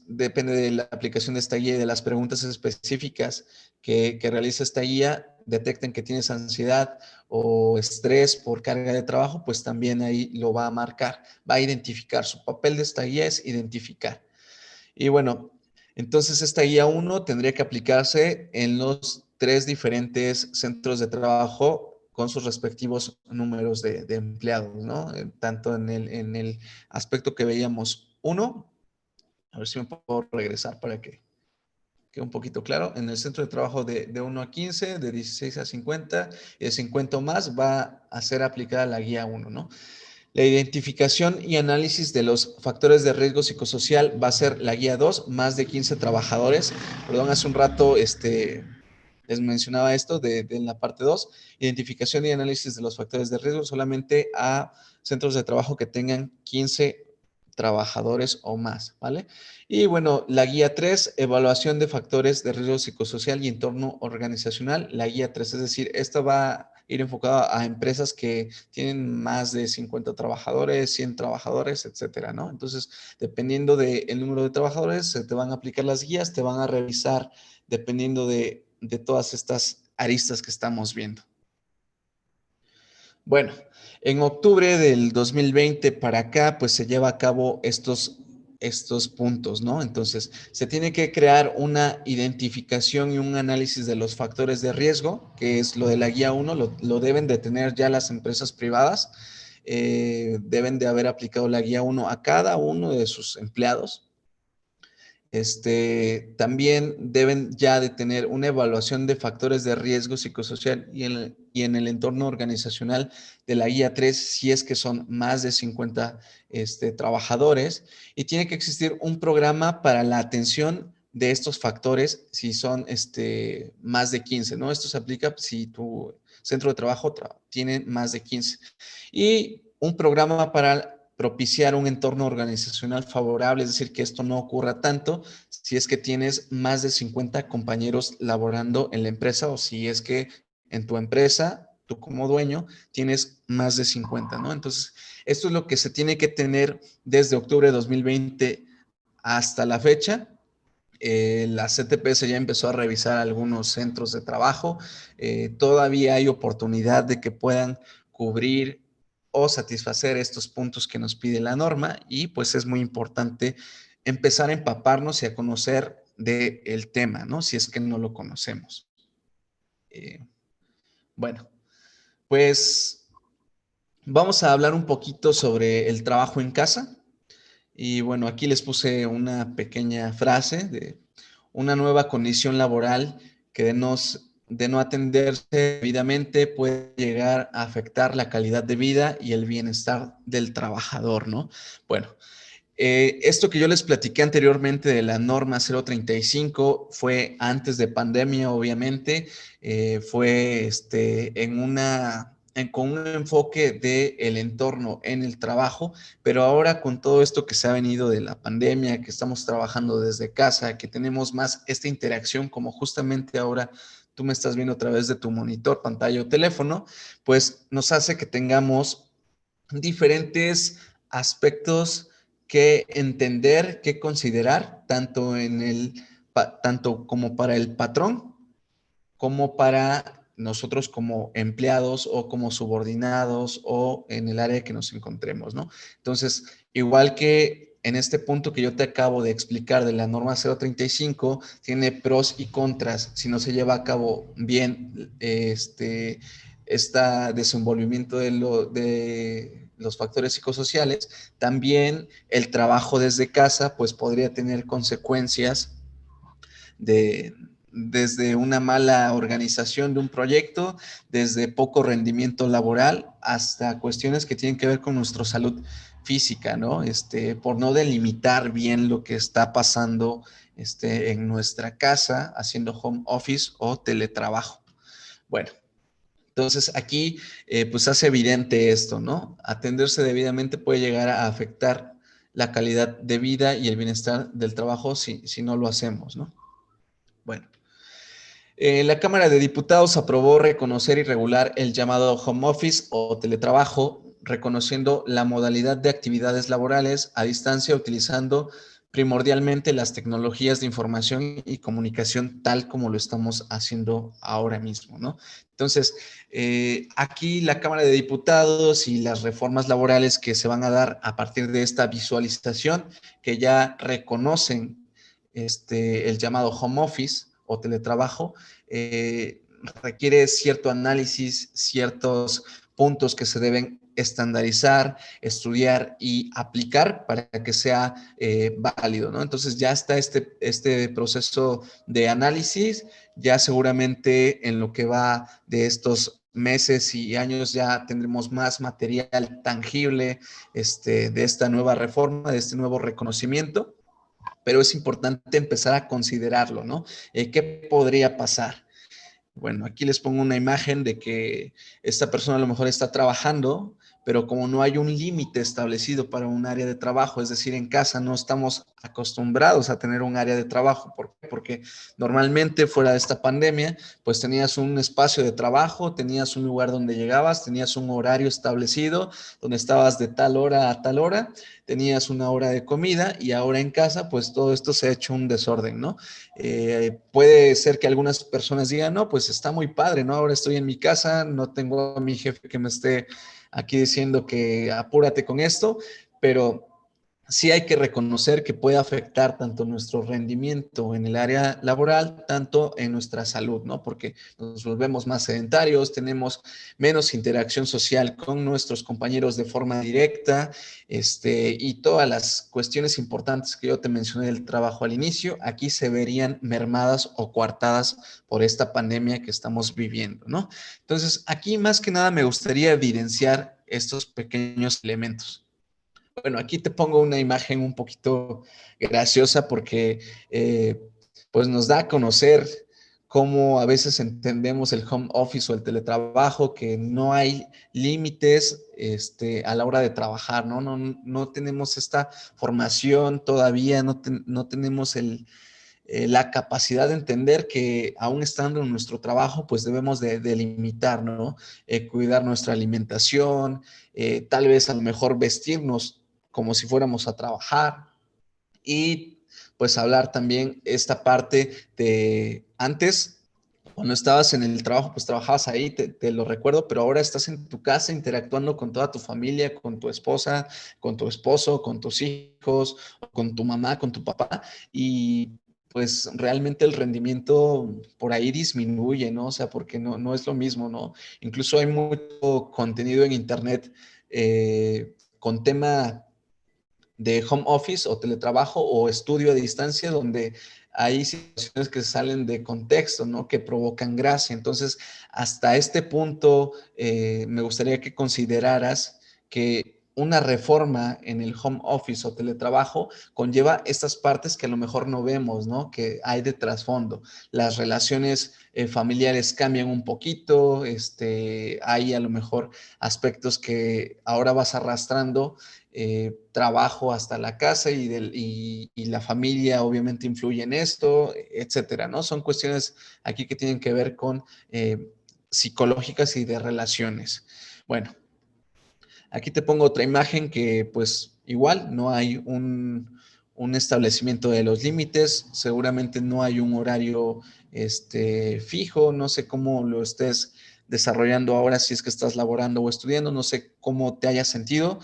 depende de la aplicación de esta guía y de las preguntas específicas que realiza esta guía, detecten que tienes ansiedad o estrés por carga de trabajo, pues también ahí lo va a marcar, va a identificar. Su papel de esta guía es identificar. Y bueno, entonces esta guía 1 tendría que aplicarse en los 3 diferentes centros de trabajo con sus respectivos números de empleados, ¿no? Tanto en el aspecto que veíamos 1, a ver si me puedo regresar para que quede un poquito claro, en el centro de trabajo de 1 a 15, de 16 a 50, y de 50 o más va a ser aplicada la guía 1, ¿no? La identificación y análisis de los factores de riesgo psicosocial va a ser la guía 2, más de 15 trabajadores. Perdón, hace un rato les mencionaba esto en la parte 2, identificación y análisis de los factores de riesgo solamente a centros de trabajo que tengan 15 trabajadores o más, ¿vale? Y bueno, la guía 3, evaluación de factores de riesgo psicosocial y entorno organizacional. La guía 3, es decir, esta va a ir enfocada a empresas que tienen más de 50 trabajadores, 100 trabajadores, etcétera, ¿no? Entonces, dependiendo del número de trabajadores, se te van a aplicar las guías, te van a revisar dependiendo de todas estas aristas que estamos viendo. Bueno, en octubre del 2020 para acá, pues se lleva a cabo estos puntos, ¿no? Entonces, se tiene que crear una identificación y un análisis de los factores de riesgo, que es lo de la guía 1, lo deben de tener ya las empresas privadas, deben de haber aplicado la guía 1 a cada uno de sus empleados. También deben ya de tener una evaluación de factores de riesgo psicosocial y en el entorno organizacional de la guía 3, si es que son más de 50 trabajadores, y tiene que existir un programa para la atención de estos factores si son más de 15, ¿no? Esto se aplica si tu centro de trabajo tiene más de 15. Y un programa para propiciar un entorno organizacional favorable, es decir, que esto no ocurra tanto si es que tienes más de 50 compañeros laborando en la empresa o si es que en tu empresa, tú como dueño, tienes más de 50, ¿no? Entonces, esto es lo que se tiene que tener desde octubre de 2020 hasta la fecha. La CTPS ya empezó a revisar algunos centros de trabajo. Todavía hay oportunidad de que puedan cubrir o satisfacer estos puntos que nos pide la norma y pues es muy importante empezar a empaparnos y a conocer del tema, ¿no? Si es que no lo conocemos. Bueno, pues vamos a hablar un poquito sobre el trabajo en casa. Y bueno, aquí les puse una pequeña frase de una nueva condición laboral que de no atenderse debidamente puede llegar a afectar la calidad de vida y el bienestar del trabajador, ¿no? Bueno, esto que yo les platiqué anteriormente de la norma 035 fue antes de pandemia, obviamente, fue con un enfoque del entorno en el trabajo, pero ahora con todo esto que se ha venido de la pandemia, que estamos trabajando desde casa, que tenemos más esta interacción como justamente ahora tú me estás viendo a través de tu monitor, pantalla o teléfono, pues nos hace que tengamos diferentes aspectos que entender, que considerar, tanto como para el patrón, como para nosotros como empleados o como subordinados o en el área que nos encontremos, ¿no? Entonces, igual que en este punto que yo te acabo de explicar de la norma 035, tiene pros y contras si no se lleva a cabo bien este desenvolvimiento de los factores psicosociales. También el trabajo desde casa pues podría tener consecuencias desde una mala organización de un proyecto, desde poco rendimiento laboral hasta cuestiones que tienen que ver con nuestra salud física, ¿no? Por no delimitar bien lo que está pasando en nuestra casa haciendo home office o teletrabajo. Bueno, entonces aquí pues hace evidente esto, ¿no? Atenderse debidamente puede llegar a afectar la calidad de vida y el bienestar del trabajo si no lo hacemos, ¿no? Bueno, la Cámara de Diputados aprobó reconocer y regular el llamado home office o teletrabajo, reconociendo la modalidad de actividades laborales a distancia utilizando primordialmente las tecnologías de información y comunicación tal como lo estamos haciendo ahora mismo, ¿no? Entonces, aquí la Cámara de Diputados y las reformas laborales que se van a dar a partir de esta visualización que ya reconocen el llamado home office o teletrabajo, requiere cierto análisis, ciertos puntos que se deben estandarizar, estudiar y aplicar para que sea válido, ¿no? Entonces ya está este proceso de análisis, ya seguramente en lo que va de estos meses y años ya tendremos más material tangible de esta nueva reforma, de este nuevo reconocimiento, pero es importante empezar a considerarlo, ¿no? ¿Qué podría pasar? Bueno, aquí les pongo una imagen de que esta persona a lo mejor está trabajando, pero como no hay un límite establecido para un área de trabajo, es decir, en casa no estamos acostumbrados a tener un área de trabajo. ¿Por qué? Porque normalmente fuera de esta pandemia, pues tenías un espacio de trabajo, tenías un lugar donde llegabas, tenías un horario establecido, donde estabas de tal hora a tal hora, tenías una hora de comida y ahora en casa, pues todo esto se ha hecho un desorden, ¿no? Puede ser que algunas personas digan, no, pues está muy padre, ¿no? Ahora estoy en mi casa, no tengo a mi jefe que me esté aquí diciendo que apúrate con esto, pero sí hay que reconocer que puede afectar tanto nuestro rendimiento en el área laboral, tanto en nuestra salud, ¿no? Porque nos volvemos más sedentarios, tenemos menos interacción social con nuestros compañeros de forma directa, y todas las cuestiones importantes que yo te mencioné del trabajo al inicio, aquí se verían mermadas o coartadas por esta pandemia que estamos viviendo, ¿no? Entonces, aquí más que nada me gustaría evidenciar estos pequeños elementos. Bueno, aquí te pongo una imagen un poquito graciosa porque pues nos da a conocer cómo a veces entendemos el home office o el teletrabajo, que no hay límites a la hora de trabajar, ¿no? No tenemos esta formación todavía, no tenemos la capacidad de entender que aún estando en nuestro trabajo, pues debemos de limitar, ¿no? Cuidar nuestra alimentación, tal vez a lo mejor vestirnos como si fuéramos a trabajar y pues hablar también esta parte de antes. Cuando estabas en el trabajo, pues trabajabas ahí, te lo recuerdo, pero ahora estás en tu casa interactuando con toda tu familia, con tu esposa, con tu esposo, con tus hijos, con tu mamá, con tu papá, y pues realmente el rendimiento por ahí disminuye, ¿no? O sea, porque no es lo mismo, ¿no? Incluso hay mucho contenido en internet con tema de home office o teletrabajo o estudio a distancia donde hay situaciones que salen de contexto, ¿no? Que provocan gracia. Entonces, hasta este punto, me gustaría que consideraras que una reforma en el home office o teletrabajo conlleva estas partes que a lo mejor no vemos, ¿no? Que hay de trasfondo. Las relaciones familiares cambian un poquito, hay a lo mejor aspectos que ahora vas arrastrando trabajo hasta la casa y la familia obviamente influye en esto, etcétera, ¿no? Son cuestiones aquí que tienen que ver con psicológicas y de relaciones. Bueno, aquí te pongo otra imagen que pues igual no hay un establecimiento de los límites, seguramente no hay un horario fijo, no sé cómo lo estés desarrollando ahora, si es que estás laborando o estudiando, no sé cómo te hayas sentido.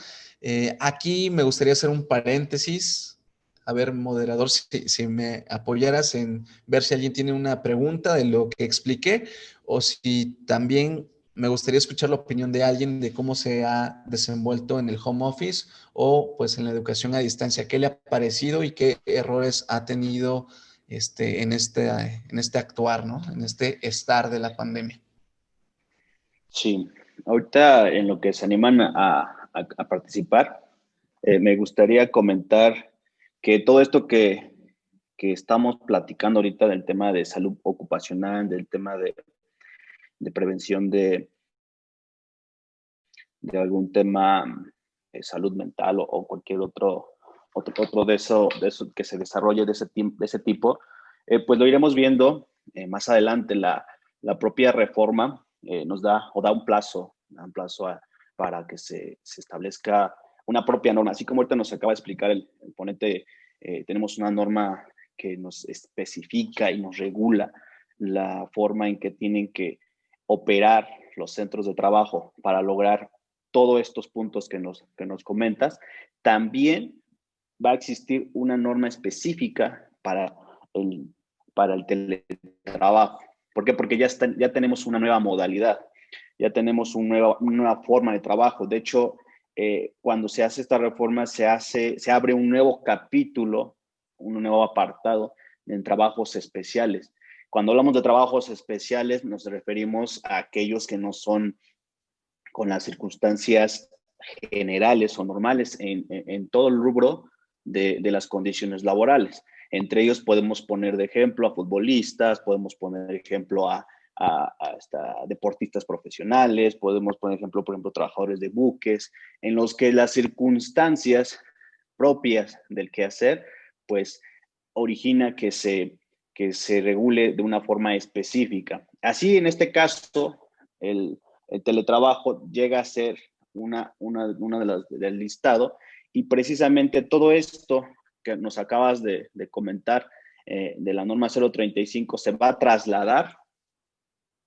Aquí me gustaría hacer un paréntesis. A ver, moderador, si me apoyaras en ver si alguien tiene una pregunta de lo que expliqué o si también me gustaría escuchar la opinión de alguien de cómo se ha desenvuelto en el home office o pues en la educación a distancia. ¿Qué le ha parecido y qué errores ha tenido en este actuar, ¿no? En este estar de la pandemia? Sí, ahorita en lo que se animan a participar, me gustaría comentar que todo esto que estamos platicando ahorita del tema de salud ocupacional, del tema de prevención de algún tema de salud mental o cualquier otro de eso que se desarrolle de ese tipo, pues lo iremos viendo más adelante. La propia reforma nos da o da un plazo para que se establezca una propia norma. Así como ahorita nos acaba de explicar el ponente, tenemos una norma que nos especifica y nos regula la forma en que tienen que operar los centros de trabajo para lograr todos estos puntos que nos comentas. También va a existir una norma específica para el teletrabajo. ¿Por qué? Porque ya tenemos una nueva modalidad, ya tenemos una nueva forma de trabajo. De hecho, cuando se hace esta reforma, se abre un nuevo capítulo, un nuevo apartado en trabajos especiales. Cuando hablamos de trabajos especiales, nos referimos a aquellos que no son con las circunstancias generales o normales en todo el rubro de las condiciones laborales. Entre ellos podemos poner de ejemplo a futbolistas, podemos poner de ejemplo a deportistas profesionales, podemos poner ejemplo, por ejemplo, trabajadores de buques, en los que las circunstancias propias del quehacer, pues origina que se regule de una forma específica. Así, en este caso, el teletrabajo llega a ser una de las del listado, y precisamente todo esto que nos acabas de comentar de la norma 035 se va a trasladar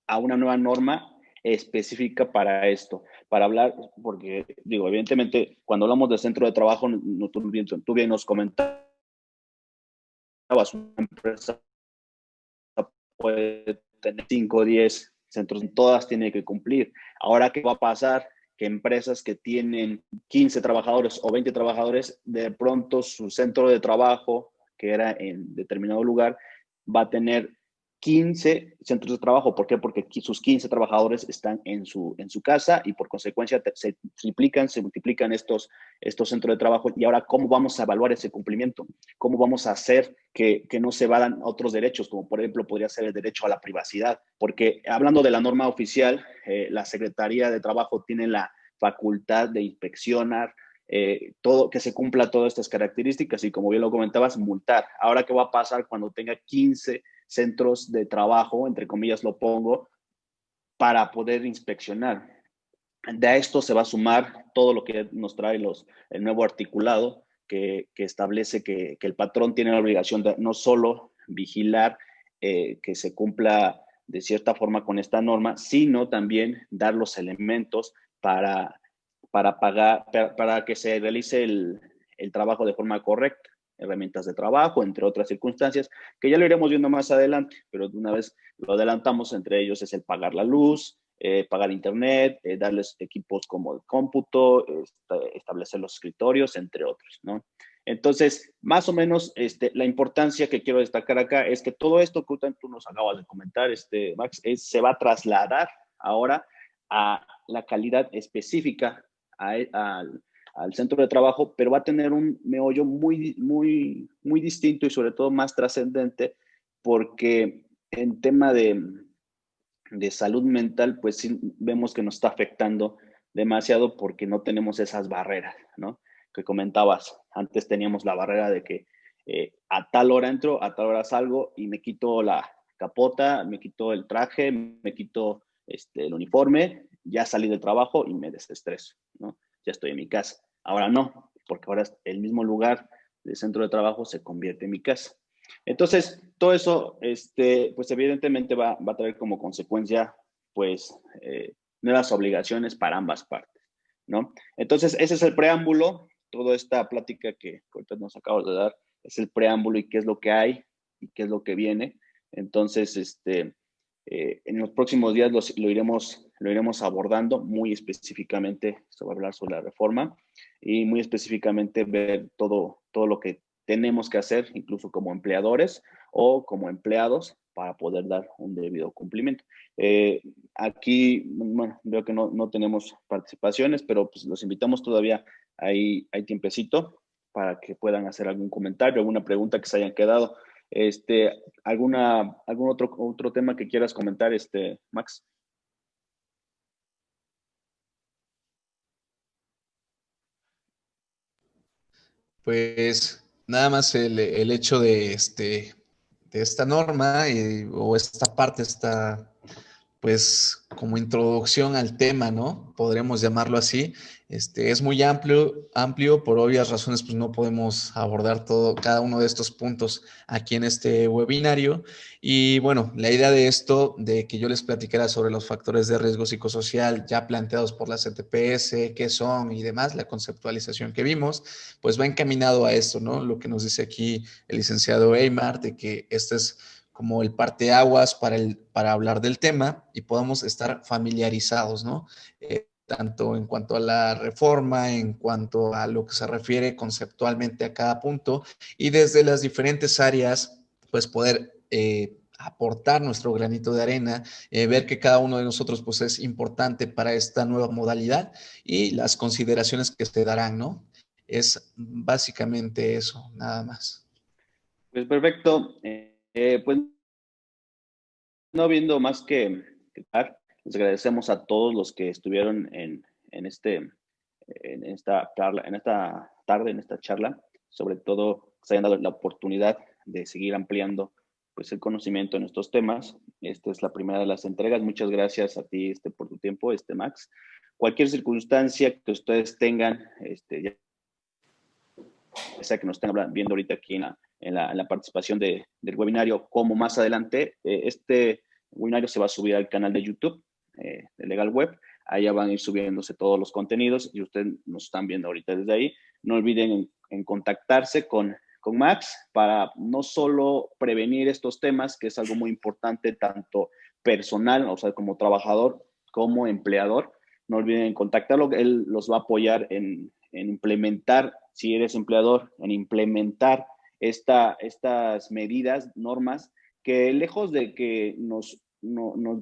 a una nueva norma específica para esto, para hablar, porque digo, evidentemente, cuando hablamos de centro de trabajo, tú bien nos comentabas, una empresa puede tener 5 o 10 centros, todas tienen que cumplir. Ahora, ¿qué va a pasar? Que empresas que tienen 15 trabajadores o 20 trabajadores, de pronto su centro de trabajo, que era en determinado lugar, va a tener 15 centros de trabajo. ¿Por qué? Porque sus 15 trabajadores están en su casa, y por consecuencia se multiplican estos centros de trabajo. Y ahora, ¿cómo vamos a evaluar ese cumplimiento? ¿Cómo vamos a hacer que no se vayan otros derechos, como por ejemplo podría ser el derecho a la privacidad? Porque hablando de la norma oficial, la Secretaría de Trabajo tiene la facultad de inspeccionar todo, que se cumpla todas estas características, y como bien lo comentabas, multar. Ahora, ¿qué va a pasar cuando tenga 15 centros de trabajo, entre comillas lo pongo, para poder inspeccionar? De esto se va a sumar todo lo que nos trae el nuevo articulado que establece que el patrón tiene la obligación de no solo vigilar que se cumpla de cierta forma con esta norma, sino también dar los elementos para que se realice el trabajo de forma correcta, herramientas de trabajo, entre otras circunstancias, que ya lo iremos viendo más adelante, pero de una vez lo adelantamos. Entre ellos es el pagar la luz, pagar internet, darles equipos como el cómputo, establecer los escritorios, entre otros, ¿no? Entonces, más o menos, la importancia que quiero destacar acá es que todo esto que tú nos acabas de comentar, Max, se va a trasladar ahora a la calidad específica al centro de trabajo, pero va a tener un meollo muy, muy, muy distinto, y sobre todo más trascendente, porque en tema de salud mental, pues sí vemos que nos está afectando demasiado, porque no tenemos esas barreras, ¿no? Que comentabas, antes teníamos la barrera de que a tal hora entro, a tal hora salgo, y me quito la capota, me quito el traje, me quito el uniforme, ya salí del trabajo y me desestreso, ¿no? Ya estoy en mi casa. Ahora no, porque ahora el mismo lugar del centro de trabajo se convierte en mi casa. Entonces, todo eso, pues evidentemente va a traer como consecuencia, pues, nuevas obligaciones para ambas partes, ¿no? Entonces, ese es el preámbulo. Toda esta plática que ahorita nos acabas de dar es el preámbulo, y qué es lo que hay y qué es lo que viene. Entonces, en los próximos días lo iremos abordando muy específicamente. Se va a hablar sobre la reforma, y muy específicamente ver todo lo que tenemos que hacer, incluso como empleadores o como empleados, para poder dar un debido cumplimiento. Aquí, bueno, veo que no tenemos participaciones, pero pues los invitamos todavía. Hay tiempecito para que puedan hacer algún comentario, alguna pregunta que se hayan quedado. ¿Algún otro tema que quieras comentar, Max? Pues nada más el hecho de esta norma o esta parte, pues como introducción al tema, ¿no? Podremos llamarlo así. Es muy amplio, por obvias razones, pues no podemos abordar cada uno de estos puntos aquí en este webinario. Y bueno, la idea de esto, de que yo les platicara sobre los factores de riesgo psicosocial ya planteados por la CTPS, qué son y demás, la conceptualización que vimos, pues va encaminado a esto, ¿no? Lo que nos dice aquí el licenciado Eymar, de que este es como el parteaguas para hablar del tema y podamos estar familiarizados, ¿no? Tanto en cuanto a la reforma, en cuanto a lo que se refiere conceptualmente a cada punto, y desde las diferentes áreas, pues poder aportar nuestro granito de arena, ver que cada uno de nosotros pues es importante para esta nueva modalidad y las consideraciones que se darán, ¿no? Es básicamente eso, nada más. Pues perfecto. Pues no viendo más que dar, les agradecemos a todos los que estuvieron en esta charla, en esta charla, sobre todo que se hayan dado la oportunidad de seguir ampliando pues el conocimiento en estos temas. Esta es la primera de las entregas. Muchas gracias a ti por tu tiempo, Max. Cualquier circunstancia que ustedes tengan, ya sea que nos estén viendo ahorita aquí en la participación del webinario, como más adelante, este webinario se va a subir al canal de YouTube de Legal Web. Allá van a ir subiéndose todos los contenidos y ustedes nos están viendo ahorita desde ahí. No olviden en contactarse con Max para no solo prevenir estos temas, que es algo muy importante, tanto personal, o sea, como trabajador, como empleador. No olviden contactarlo, él los va a apoyar en implementar, si eres empleador, en implementar estas medidas, normas, que lejos de que nos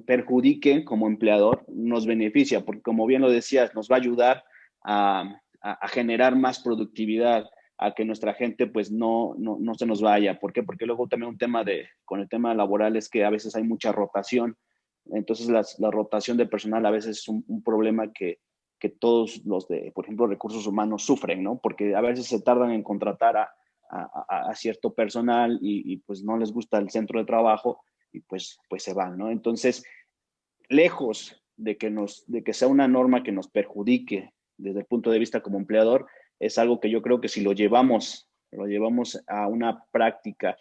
perjudiquen como empleador, nos beneficia, porque como bien lo decías, nos va a ayudar a generar más productividad, a que nuestra gente pues no se nos vaya. ¿Por qué? Porque luego también con el tema laboral es que a veces hay mucha rotación. Entonces la rotación de personal a veces es un problema que todos los de, por ejemplo, recursos humanos sufren, ¿no? Porque a veces se tardan en contratar a cierto personal y pues no les gusta el centro de trabajo y pues se van, ¿no? Entonces, lejos de que sea una norma que nos perjudique desde el punto de vista como empleador, es algo que yo creo que si lo llevamos a una práctica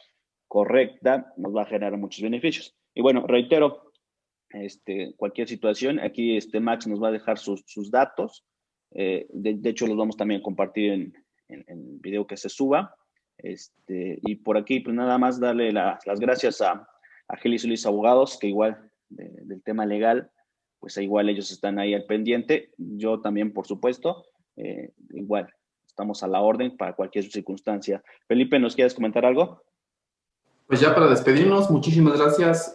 correcta, nos va a generar muchos beneficios. Y bueno, reitero, cualquier situación, aquí Max nos va a dejar sus datos. De hecho, los vamos también a compartir en el video que se suba. Y por aquí, pues nada más darle las gracias a Gil y Solís Abogados, que igual del tema legal, pues igual ellos están ahí al pendiente. Yo también, por supuesto, igual estamos a la orden para cualquier circunstancia. Felipe, ¿nos quieres comentar algo? Pues ya para despedirnos, muchísimas gracias,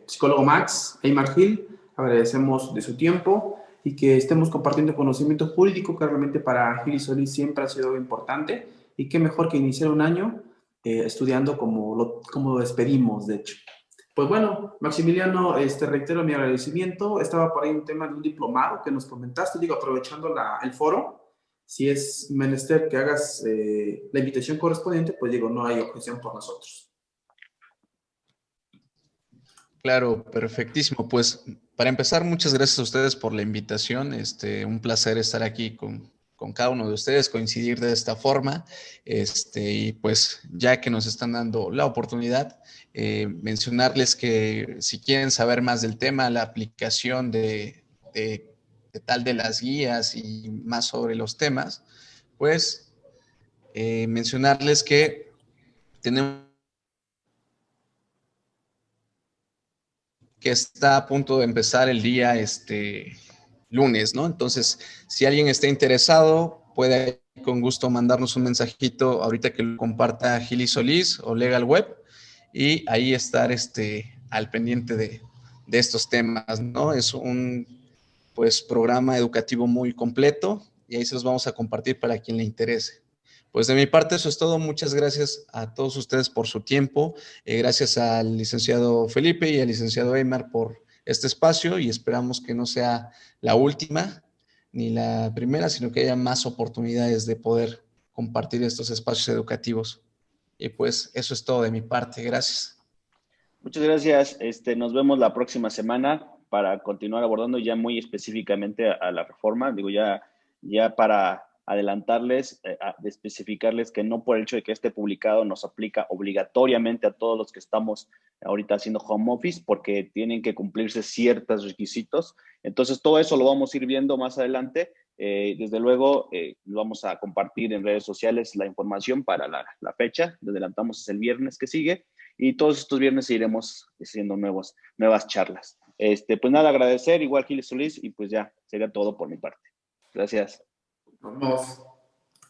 psicólogo Max, Eymar Gil. Agradecemos de su tiempo y que estemos compartiendo conocimiento jurídico, que realmente para Gil y Solís siempre ha sido algo importante. Y qué mejor que iniciar un año estudiando como lo despedimos, de hecho. Pues bueno, Maximiliano, reitero mi agradecimiento. Estaba por ahí un tema de un diplomado que nos comentaste, digo, aprovechando el foro. Si es menester que hagas la invitación correspondiente, pues digo, no hay objeción por nosotros. Claro, perfectísimo. Pues para empezar, muchas gracias a ustedes por la invitación. Un placer estar aquí con cada uno de ustedes, coincidir de esta forma. Y pues ya que nos están dando la oportunidad, mencionarles que si quieren saber más del tema, la aplicación de tal de las guías y más sobre los temas, pues mencionarles que tenemos que está a punto de empezar el día lunes, ¿no? Entonces, si alguien está interesado, puede con gusto mandarnos un mensajito ahorita que lo comparta Gili Solís o Legal Web y ahí estar al pendiente de estos temas, ¿no? Es un pues programa educativo muy completo y ahí se los vamos a compartir para quien le interese. Pues de mi parte eso es todo. Muchas gracias a todos ustedes por su tiempo. Gracias al licenciado Felipe y al licenciado Eymar por este espacio y esperamos que no sea la última ni la primera, sino que haya más oportunidades de poder compartir estos espacios educativos. Y pues eso es todo de mi parte. Gracias. Muchas gracias. Nos vemos la próxima semana para continuar abordando ya muy específicamente a la reforma. Digo, ya para adelantarles, de especificarles que no por el hecho de que esté publicado nos aplica obligatoriamente a todos los que estamos ahorita haciendo home office porque tienen que cumplirse ciertos requisitos. Entonces, todo eso lo vamos a ir viendo más adelante. Desde luego, vamos a compartir en redes sociales la información para la fecha. Le adelantamos, es el viernes que sigue. Y todos estos viernes iremos haciendo nuevas charlas. Pues nada, agradecer, igual Gil Solís, y pues ya, sería todo por mi parte. Gracias. Nos vemos.